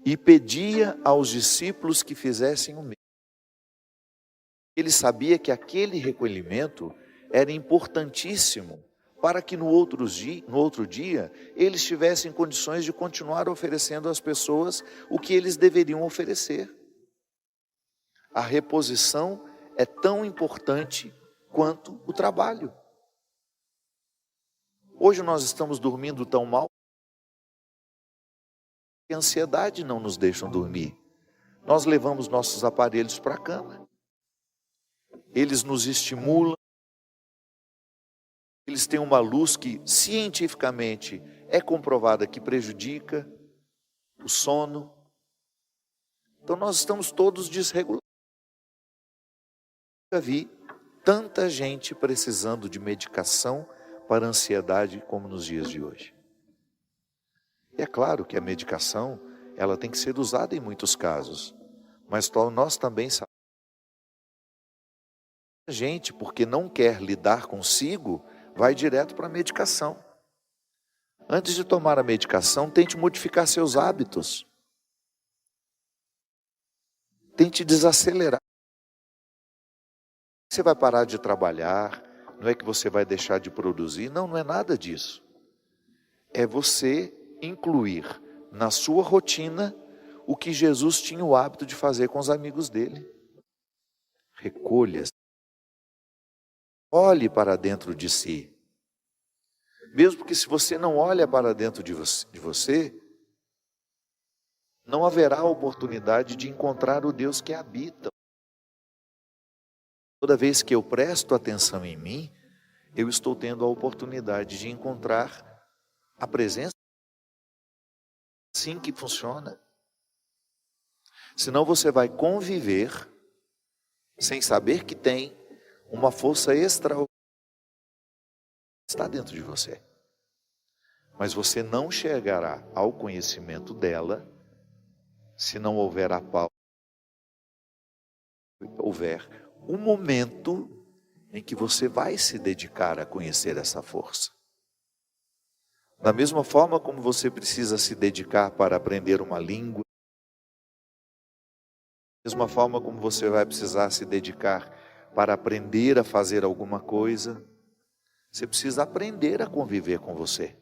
E pedia aos discípulos que fizessem o mesmo. Ele sabia que aquele recolhimento era importantíssimo para que no outro dia eles tivessem condições de continuar oferecendo às pessoas o que eles deveriam oferecer. A reposição é tão importante quanto o trabalho. Hoje nós estamos dormindo tão mal a ansiedade não nos deixa dormir. Nós levamos nossos aparelhos para a cama. Eles nos estimulam. Eles têm uma luz que cientificamente é comprovada que prejudica o sono. Então nós estamos todos desregulados. Nunca vi tanta gente precisando de medicação para ansiedade como nos dias de hoje. E é claro que a medicação, ela tem que ser usada em muitos casos, mas nós também sabemos que a gente, porque não quer lidar consigo, vai direto para a medicação. Antes de tomar a medicação, tente modificar seus hábitos. Tente desacelerar. Você vai parar de trabalhar, não é que você vai deixar de produzir, não, não é nada disso. É você incluir na sua rotina o que Jesus tinha o hábito de fazer com os amigos dele. Recolha-se. Olhe para dentro de si. Mesmo que se você não olha para dentro de você, não haverá oportunidade de encontrar o Deus que habita. Toda vez que eu presto atenção em mim, eu estou tendo a oportunidade de encontrar a presença. Assim que funciona. Senão você vai conviver sem saber que tem uma força extraordinária que está dentro de você. Mas você não chegará ao conhecimento dela se não houver a pausa, houver um momento em que você vai se dedicar a conhecer essa força. Da mesma forma como você precisa se dedicar para aprender uma língua, da mesma forma como você vai precisar se dedicar para aprender a fazer alguma coisa, você precisa aprender a conviver com você.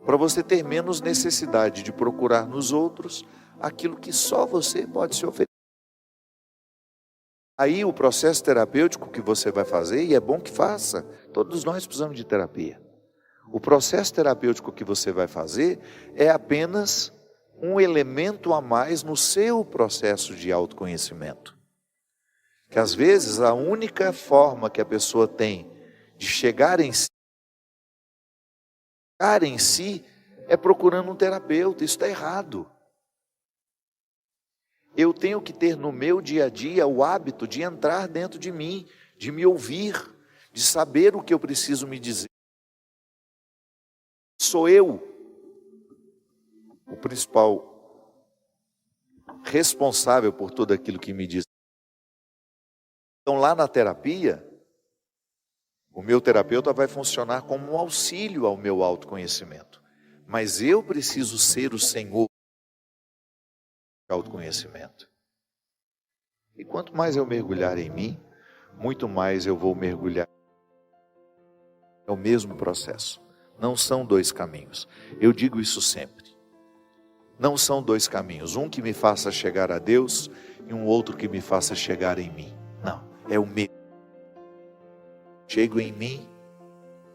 Para você ter menos necessidade de procurar nos outros aquilo que só você pode se oferecer. Aí o processo terapêutico que você vai fazer, e é bom que faça, todos nós precisamos de terapia. O processo terapêutico que você vai fazer é apenas um elemento a mais no seu processo de autoconhecimento. Que às vezes a única forma que a pessoa tem de chegar em si é procurando um terapeuta. Isso está errado. Eu tenho que ter no meu dia a dia o hábito de entrar dentro de mim, de me ouvir, de saber o que eu preciso me dizer. Sou eu o principal responsável por tudo aquilo que me diz. Então lá na terapia, o meu terapeuta vai funcionar como um auxílio ao meu autoconhecimento. Mas eu preciso ser o Senhor do autoconhecimento. E quanto mais eu mergulhar em mim, muito mais eu vou mergulhar. É o mesmo processo. Não são dois caminhos. Eu digo isso sempre. Não são dois caminhos. Um que me faça chegar a Deus e um outro que me faça chegar em mim. Não, é o mesmo. Chego em mim,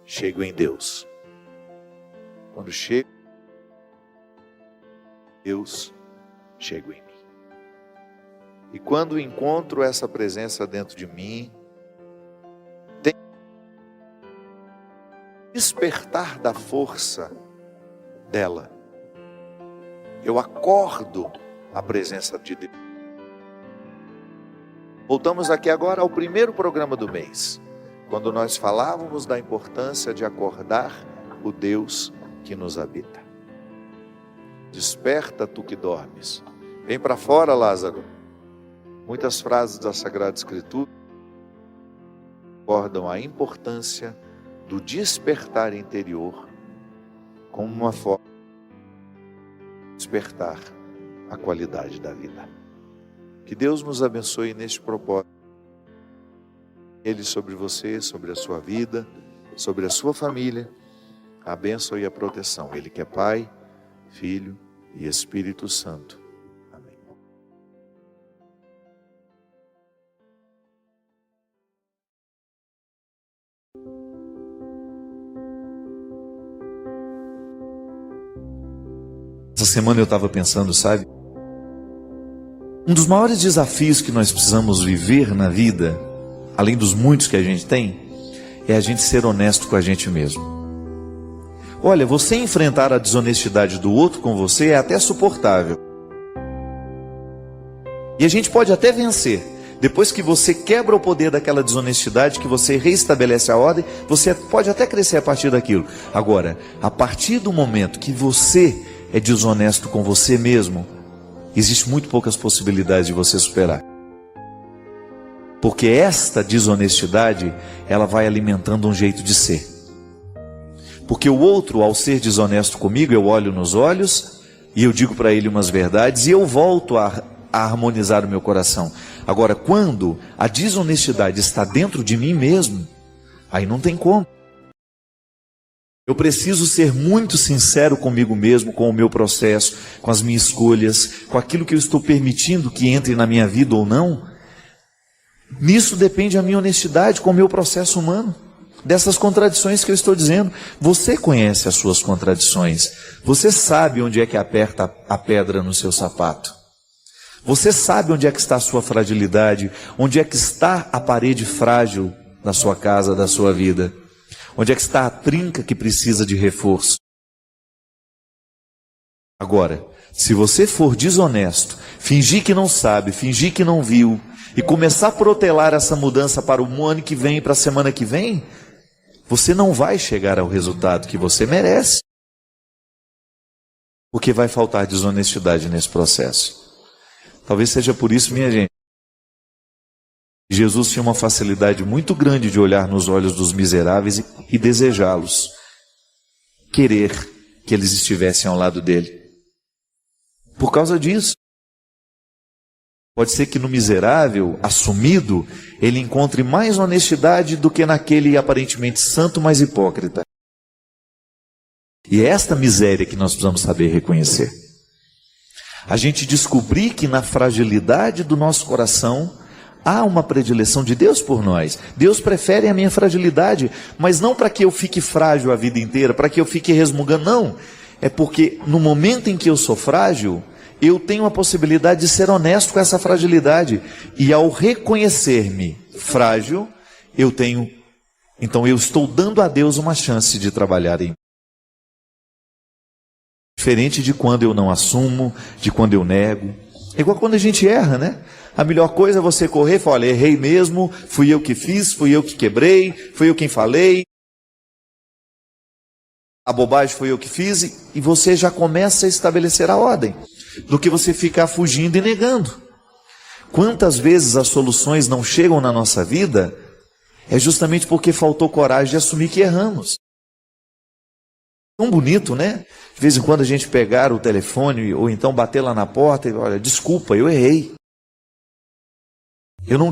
chego em Deus. Quando chego em Deus, chego em mim. E quando encontro essa presença dentro de mim, tem despertar da força dela. Eu acordo a presença de Deus. Voltamos aqui agora ao primeiro programa do mês, quando nós falávamos da importância de acordar o Deus que nos habita. Desperta, tu que dormes. Vem para fora, Lázaro. Muitas frases da Sagrada Escritura recordam a importância do despertar interior como uma forma de despertar a qualidade da vida. Que Deus nos abençoe neste propósito. Ele sobre você, sobre a sua vida, sobre a sua família, a bênção e a proteção. Ele que é Pai, Filho e Espírito Santo. Essa semana eu estava pensando, sabe? Um dos maiores desafios que nós precisamos viver na vida, além dos muitos que a gente tem, é a gente ser honesto com a gente mesmo. Olha, você enfrentar a desonestidade do outro com você é até suportável. E a gente pode até vencer. Depois que você quebra o poder daquela desonestidade, que você reestabelece a ordem, você pode até crescer a partir daquilo. Agora, a partir do momento que você é desonesto com você mesmo, existe muito poucas possibilidades de você superar. Porque esta desonestidade, ela vai alimentando um jeito de ser. Porque o outro, ao ser desonesto comigo, eu olho nos olhos e eu digo para ele umas verdades e eu volto a harmonizar o meu coração. Agora, quando a desonestidade está dentro de mim mesmo, aí não tem como. Eu preciso ser muito sincero comigo mesmo, com o meu processo, com as minhas escolhas, com aquilo que eu estou permitindo que entre na minha vida ou não. Nisso depende a minha honestidade com o meu processo humano. Dessas contradições que eu estou dizendo. Você conhece as suas contradições. Você sabe onde é que aperta a pedra no seu sapato. Você sabe onde é que está a sua fragilidade, onde é que está a parede frágil da sua casa, da sua vida. Onde é que está a trinca que precisa de reforço? Agora, se você for desonesto, fingir que não sabe, fingir que não viu, e começar a protelar essa mudança para o ano que vem e para a semana que vem, você não vai chegar ao resultado que você merece. Porque vai faltar desonestidade nesse processo. Talvez seja por isso, minha gente, Jesus tinha uma facilidade muito grande de olhar nos olhos dos miseráveis e desejá-los, querer que eles estivessem ao lado dele. Por causa disso, pode ser que no miserável, assumido, ele encontre mais honestidade do que naquele aparentemente santo, mas hipócrita. E é esta miséria que nós precisamos saber reconhecer. A gente descobrir que na fragilidade do nosso coração, há uma predileção de Deus por nós. Deus prefere a minha fragilidade, mas não para que eu fique frágil a vida inteira, para que eu fique resmungando, não. É porque no momento em que eu sou frágil, eu tenho a possibilidade de ser honesto com essa fragilidade. E ao reconhecer-me frágil, então eu estou dando a Deus uma chance de trabalhar em mim. Diferente de quando eu não assumo, de quando eu nego. É igual quando a gente erra, né? A melhor coisa é você correr e falar, olha, errei mesmo, fui eu que fiz, fui eu que quebrei, fui eu quem falei. A bobagem foi eu que fiz, e você já começa a estabelecer a ordem, do que você ficar fugindo e negando. Quantas vezes as soluções não chegam na nossa vida, é justamente porque faltou coragem de assumir que erramos. Tão bonito, né? De vez em quando a gente pegar o telefone, ou então bater lá na porta e olha, desculpa, eu errei. Eu não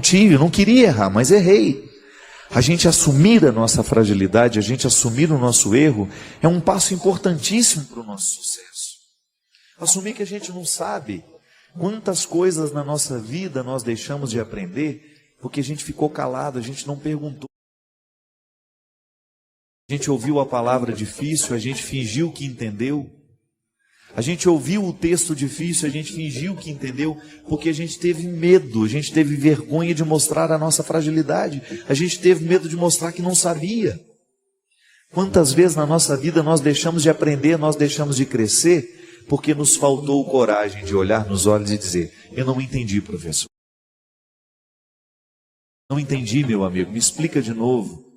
queria errar, mas errei. A gente assumir a nossa fragilidade, a gente assumir o nosso erro, é um passo importantíssimo para o nosso sucesso. Assumir que a gente não sabe quantas coisas na nossa vida nós deixamos de aprender, porque a gente ficou calado, a gente não perguntou. A gente ouviu a palavra difícil, a gente fingiu que entendeu. A gente ouviu o texto difícil, a gente fingiu que entendeu, porque a gente teve medo, a gente teve vergonha de mostrar a nossa fragilidade, a gente teve medo de mostrar que não sabia. Quantas vezes na nossa vida nós deixamos de aprender, nós deixamos de crescer, porque nos faltou coragem de olhar nos olhos e dizer, eu não entendi, professor. Não entendi, meu amigo, me explica de novo.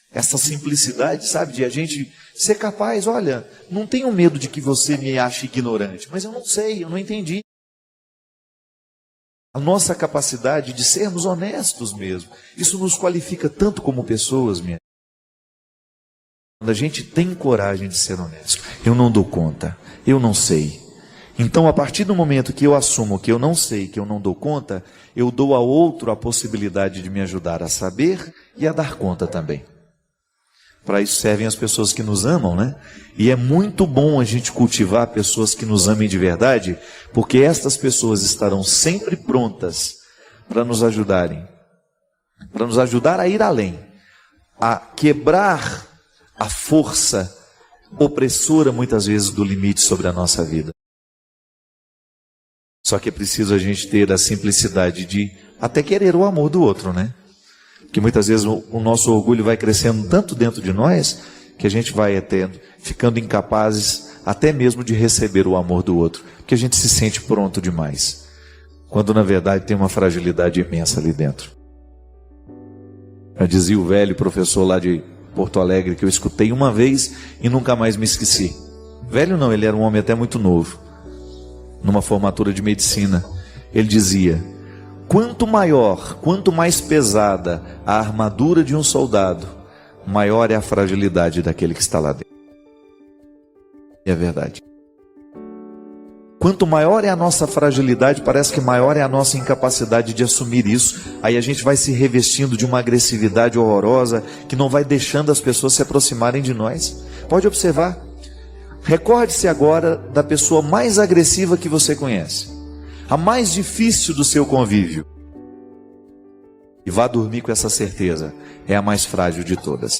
Essa simplicidade, sabe, de a gente ser capaz, olha, não tenho medo de que você me ache ignorante, mas eu não sei, eu não entendi. A nossa capacidade de sermos honestos mesmo, isso nos qualifica tanto como pessoas, minha. Quando a gente tem coragem de ser honesto, eu não dou conta, eu não sei. Então, a partir do momento que eu assumo que eu não sei, que eu não dou conta, eu dou ao outro a possibilidade de me ajudar a saber e a dar conta também. Para isso servem as pessoas que nos amam, né? E é muito bom a gente cultivar pessoas que nos amem de verdade, porque estas pessoas estarão sempre prontas para nos ajudarem, para nos ajudar a ir além, a quebrar a força opressora muitas vezes do limite sobre a nossa vida. Só que é preciso a gente ter a simplicidade de até querer o amor do outro, né? Porque muitas vezes o nosso orgulho vai crescendo tanto dentro de nós que a gente vai ficando incapazes até mesmo de receber o amor do outro, porque a gente se sente pronto demais, quando na verdade tem uma fragilidade imensa ali dentro. Já dizia o velho professor lá de Porto Alegre, que eu escutei uma vez e nunca mais me esqueci. Velho não, ele era um homem até muito novo, numa formatura de medicina. Ele dizia: quanto maior, quanto mais pesada a armadura de um soldado, maior é a fragilidade daquele que está lá dentro. É verdade. Quanto maior é a nossa fragilidade, parece que maior é a nossa incapacidade de assumir isso. Aí a gente vai se revestindo de uma agressividade horrorosa que não vai deixando as pessoas se aproximarem de nós. Pode observar. Recorde-se agora da pessoa mais agressiva que você conhece, a mais difícil do seu convívio, e vá dormir com essa certeza: é a mais frágil de todas.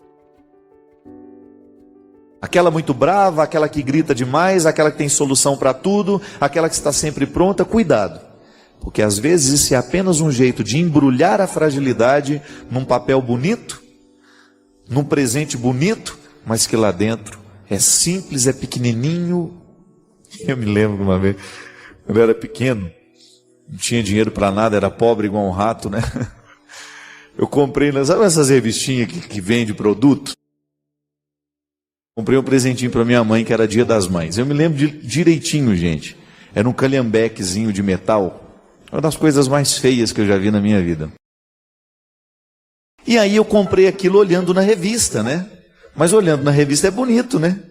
Aquela muito brava, aquela que grita demais, aquela que tem solução para tudo, aquela que está sempre pronta. Cuidado, porque às vezes isso é apenas um jeito de embrulhar a fragilidade num papel bonito, num presente bonito, mas que lá dentro é simples, é pequenininho. Eu me lembro uma vez, quando eu era pequeno, não tinha dinheiro para nada, era pobre igual um rato, né? Eu comprei, sabe essas revistinhas que vende produto? Comprei um presentinho para minha mãe, que era Dia das Mães. Eu me lembro direitinho, gente. Era um calhambequezinho de metal. Uma das coisas mais feias que eu já vi na minha vida. E aí eu comprei aquilo olhando na revista, né? Mas olhando na revista é bonito, né?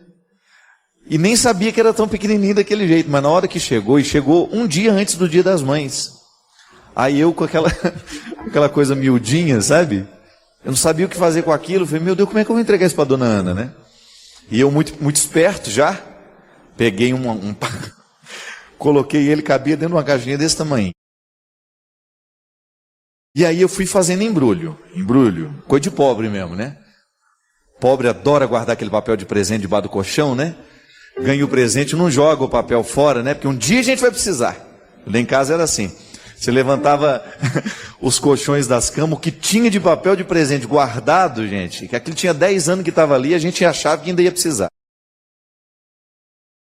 E nem sabia que era tão pequenininho daquele jeito. Mas na hora que chegou, e chegou um dia antes do Dia das Mães. Aí eu com aquela coisa miudinha, sabe? Eu não sabia o que fazer com aquilo. Eu falei: meu Deus, como é que eu vou entregar isso para a dona Ana, né? E eu muito esperto já, peguei coloquei ele, cabia dentro de uma caixinha desse tamanho. E aí eu fui fazendo embrulho, coisa de pobre mesmo, né? Pobre adora guardar aquele papel de presente debaixo do colchão, né? Ganha o presente, não joga o papel fora, né? Porque um dia a gente vai precisar. Lá em casa era assim. Você levantava os colchões das camas, o que tinha de papel de presente guardado, gente, que aquilo tinha 10 anos que estava ali, a gente achava que ainda ia precisar.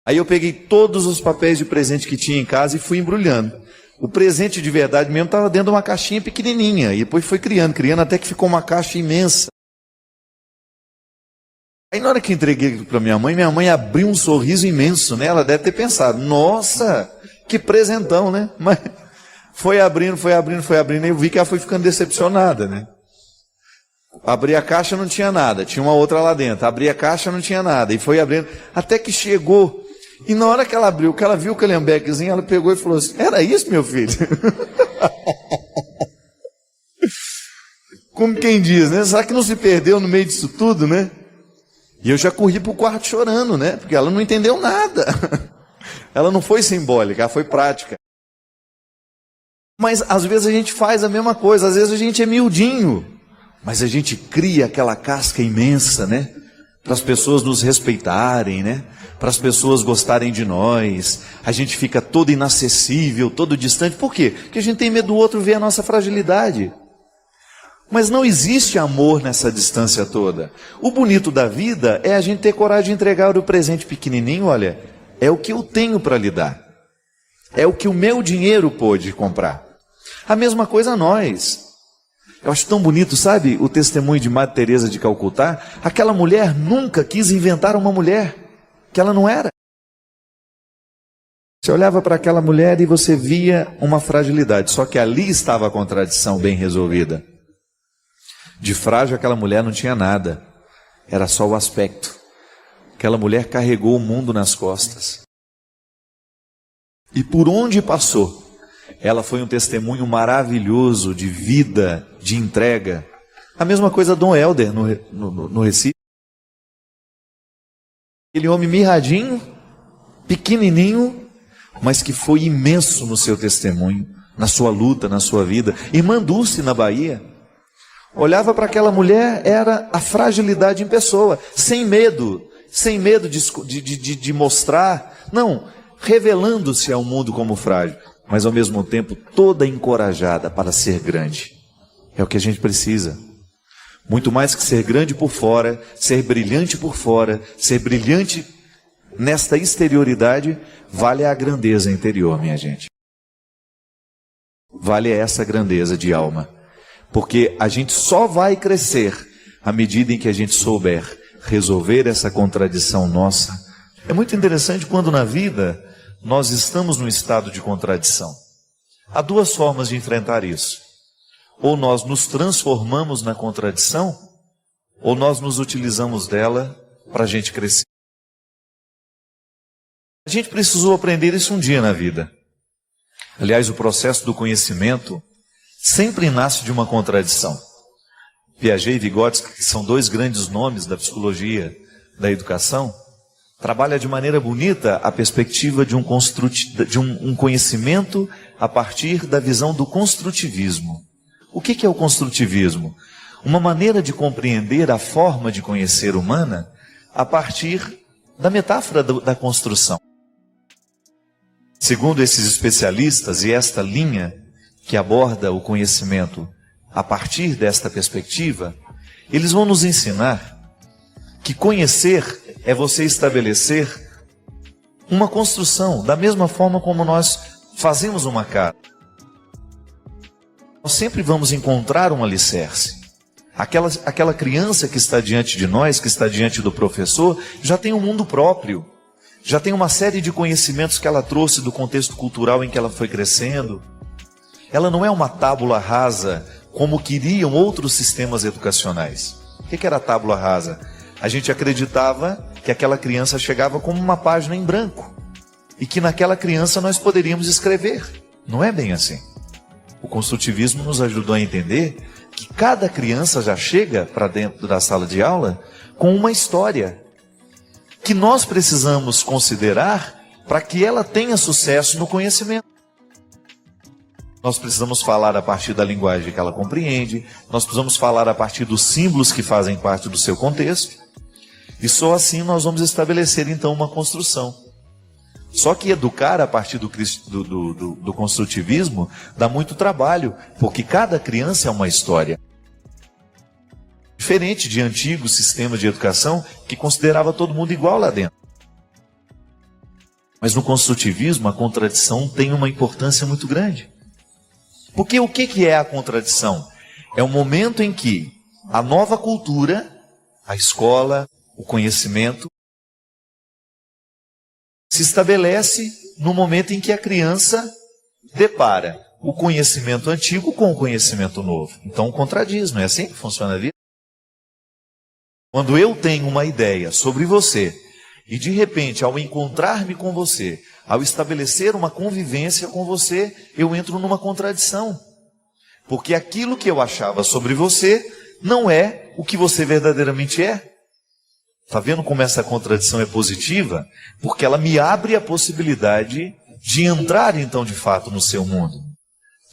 Aí eu peguei todos os papéis de presente que tinha em casa e fui embrulhando. O presente de verdade mesmo estava dentro de uma caixinha pequenininha, e depois foi criando até que ficou uma caixa imensa. Aí na hora que entreguei para minha mãe abriu um sorriso imenso, né? Ela deve ter pensado: nossa, que presentão, né? Mas foi abrindo, e eu vi que ela foi ficando decepcionada, né? Abri a caixa, não tinha nada, tinha uma outra lá dentro. Abri a caixa, não tinha nada, e foi abrindo, até que chegou. E na hora que ela abriu, que ela viu o calhambequezinho, ela pegou e falou assim: era isso, meu filho? Como quem diz, né? Será que não se perdeu no meio disso tudo, né? E eu já corri para o quarto chorando, né? Porque ela não entendeu nada. Ela não foi simbólica, ela foi prática. Mas às vezes a gente faz a mesma coisa, às vezes a gente é miudinho, mas a gente cria aquela casca imensa, né? Para as pessoas nos respeitarem, né? Para as pessoas gostarem de nós. A gente fica todo inacessível, todo distante. Por quê? Porque a gente tem medo do outro ver a nossa fragilidade. Mas não existe amor nessa distância toda. O bonito da vida é a gente ter coragem de entregar o presente pequenininho. Olha, é o que eu tenho para lhe dar. É o que o meu dinheiro pôde comprar. A mesma coisa nós. Eu acho tão bonito, sabe, o testemunho de Madre Teresa de Calcutá. Aquela mulher nunca quis inventar uma mulher que ela não era. Você olhava para aquela mulher e você via uma fragilidade. Só que ali estava a contradição bem resolvida. De frágil aquela mulher não tinha nada. Era só o aspecto. Aquela mulher carregou o mundo nas costas. E por onde passou, ela foi um testemunho maravilhoso de vida, de entrega. A mesma coisa Dom Helder no Recife. Aquele homem mirradinho, pequenininho, mas que foi imenso no seu testemunho, na sua luta, na sua vida. Irmã Dulce, na Bahia, olhava para aquela mulher, era a fragilidade em pessoa, sem medo, sem medo de mostrar, não, revelando-se ao mundo como frágil, mas ao mesmo tempo toda encorajada para ser grande. É o que a gente precisa. Muito mais que ser grande por fora, ser brilhante por fora, ser brilhante nesta exterioridade, vale a grandeza interior, minha gente. Vale essa grandeza de alma. Porque a gente só vai crescer à medida em que a gente souber resolver essa contradição nossa. É muito interessante quando na vida nós estamos num estado de contradição. Há duas formas de enfrentar isso. Ou nós nos transformamos na contradição, ou nós nos utilizamos dela para a gente crescer. A gente precisou aprender isso um dia na vida. Aliás, o processo do conhecimento sempre nasce de uma contradição. Piaget e Vygotsky, que são dois grandes nomes da psicologia da educação, trabalha de maneira bonita a perspectiva de um conhecimento a partir da visão do construtivismo. O que é o construtivismo? Uma maneira de compreender a forma de conhecer humana a partir da metáfora da construção. Segundo esses especialistas, e esta linha que aborda o conhecimento a partir desta perspectiva, eles vão nos ensinar que conhecer é você estabelecer uma construção, da mesma forma como nós fazemos uma casa. Nós sempre vamos encontrar um alicerce. Aquela criança que está diante de nós, que está diante do professor, já tem um mundo próprio. Já tem uma série de conhecimentos que ela trouxe do contexto cultural em que ela foi crescendo. Ela não é uma tábula rasa, como queriam outros sistemas educacionais. O que era a tábula rasa? A gente acreditava que aquela criança chegava como uma página em branco. E que naquela criança nós poderíamos escrever. Não é bem assim. O construtivismo nos ajudou a entender que cada criança já chega para dentro da sala de aula com uma história que nós precisamos considerar para que ela tenha sucesso no conhecimento. Nós precisamos falar a partir da linguagem que ela compreende, nós precisamos falar a partir dos símbolos que fazem parte do seu contexto, e só assim nós vamos estabelecer então uma construção. Só que educar a partir do construtivismo dá muito trabalho, porque cada criança é uma história. Diferente de antigos sistemas de educação que considerava todo mundo igual lá dentro. Mas no construtivismo a contradição tem uma importância muito grande. Porque o que é a contradição? É o momento em que a nova cultura, a escola, o conhecimento, se estabelece no momento em que a criança depara o conhecimento antigo com o conhecimento novo. Então contradiz, não é assim que funciona a vida? Quando eu tenho uma ideia sobre você, e de repente, ao encontrar-me com você, ao estabelecer uma convivência com você, eu entro numa contradição. Porque aquilo que eu achava sobre você não é o que você verdadeiramente é. Está vendo como essa contradição é positiva? Porque ela me abre a possibilidade de entrar então de fato no seu mundo.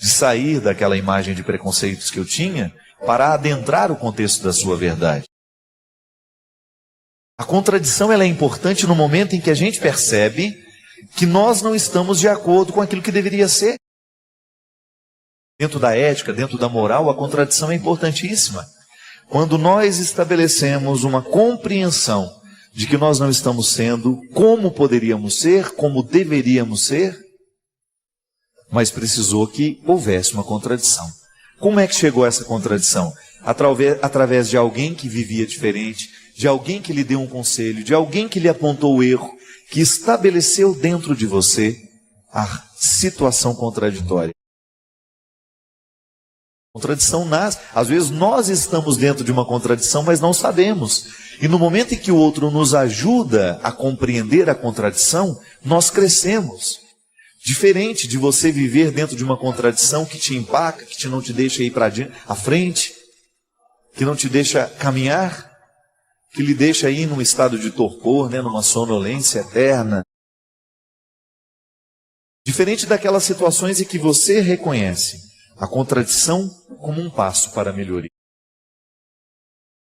De sair daquela imagem de preconceitos que eu tinha para adentrar o contexto da sua verdade. A contradição ela é importante no momento em que a gente percebe que nós não estamos de acordo com aquilo que deveria ser. Dentro da ética, dentro da moral, a contradição é importantíssima. Quando nós estabelecemos uma compreensão de que nós não estamos sendo como poderíamos ser, como deveríamos ser, mas precisou que houvesse uma contradição. Como é que chegou essa contradição? Através de alguém que vivia diferente, de alguém que lhe deu um conselho, de alguém que lhe apontou o erro, que estabeleceu dentro de você a situação contraditória. Contradição nasce. Às vezes nós estamos dentro de uma contradição, mas não sabemos. E no momento em que o outro nos ajuda a compreender a contradição, nós crescemos. Diferente de você viver dentro de uma contradição que te empaca, que não te deixa ir para a frente, que não te deixa caminhar, que lhe deixa ir num estado de torpor, numa sonolência eterna. Diferente daquelas situações em que você reconhece a contradição como um passo para a melhoria.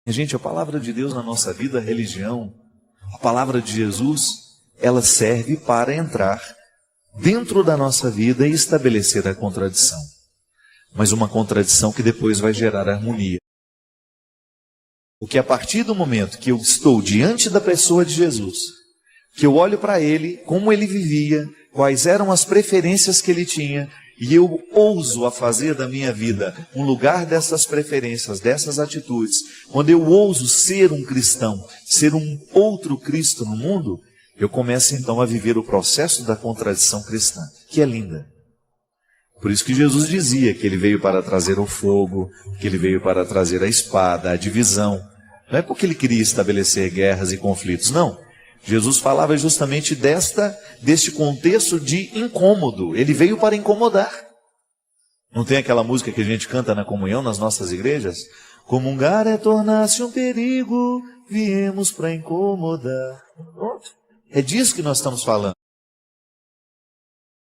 Gente, a palavra de Deus na nossa vida, a religião, A palavra de Jesus, ela serve para entrar dentro da nossa vida e estabelecer a contradição. Mas uma contradição que depois vai gerar harmonia. Porque a partir do momento que eu estou diante da pessoa de Jesus, que eu olho para ele, como ele vivia, quais eram as preferências que ele tinha, e eu ouso a fazer da minha vida um lugar dessas preferências, dessas atitudes, quando eu ouso ser um cristão, ser um outro Cristo no mundo, eu começo então a viver o processo da contradição cristã, que é linda. Por isso que Jesus dizia que ele veio para trazer o fogo, que ele veio para trazer a espada, a divisão. Não é porque ele queria estabelecer guerras e conflitos, não. Jesus falava justamente deste contexto de incômodo. Ele veio para incomodar. Não tem aquela música que a gente canta na comunhão nas nossas igrejas? Comungar é tornar-se um perigo, viemos para incomodar. Pronto. É disso que nós estamos falando.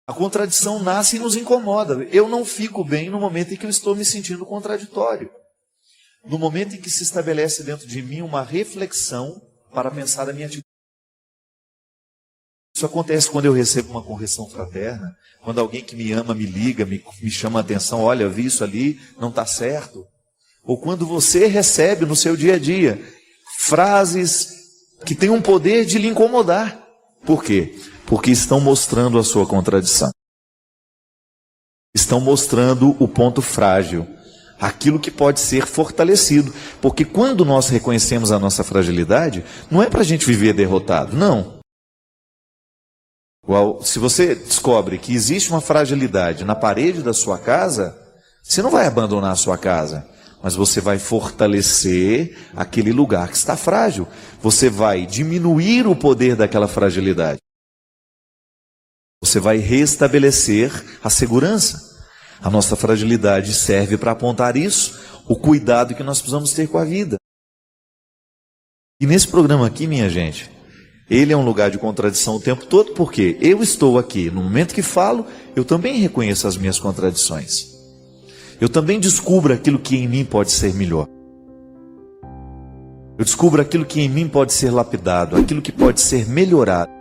A contradição nasce e nos incomoda. Eu não fico bem no momento em que eu estou me sentindo contraditório. No momento em que se estabelece dentro de mim uma reflexão para pensar a minha atitude. Isso acontece quando eu recebo uma correção fraterna, quando alguém que me ama me liga, me chama a atenção, olha, eu vi isso ali, não está certo. Ou quando você recebe no seu dia a dia frases que têm um poder de lhe incomodar. Por quê? Porque estão mostrando a sua contradição. Estão mostrando o ponto frágil, aquilo que pode ser fortalecido. Porque quando nós reconhecemos a nossa fragilidade, não é para a gente viver derrotado, não. Se você descobre que existe uma fragilidade na parede da sua casa, você não vai abandonar a sua casa, mas você vai fortalecer aquele lugar que está frágil. Você vai diminuir o poder daquela fragilidade. Você vai restabelecer a segurança. A nossa fragilidade serve para apontar isso, o cuidado que nós precisamos ter com a vida. E nesse programa aqui, minha gente, ele é um lugar de contradição o tempo todo, porque eu estou aqui, no momento que falo, eu também reconheço as minhas contradições. Eu também descubro aquilo que em mim pode ser melhor. Eu descubro aquilo que em mim pode ser lapidado, aquilo que pode ser melhorado.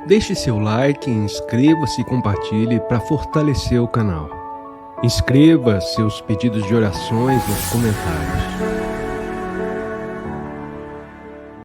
Deixe seu like, inscreva-se e compartilhe para fortalecer o canal. Inscreva seus pedidos de orações nos comentários.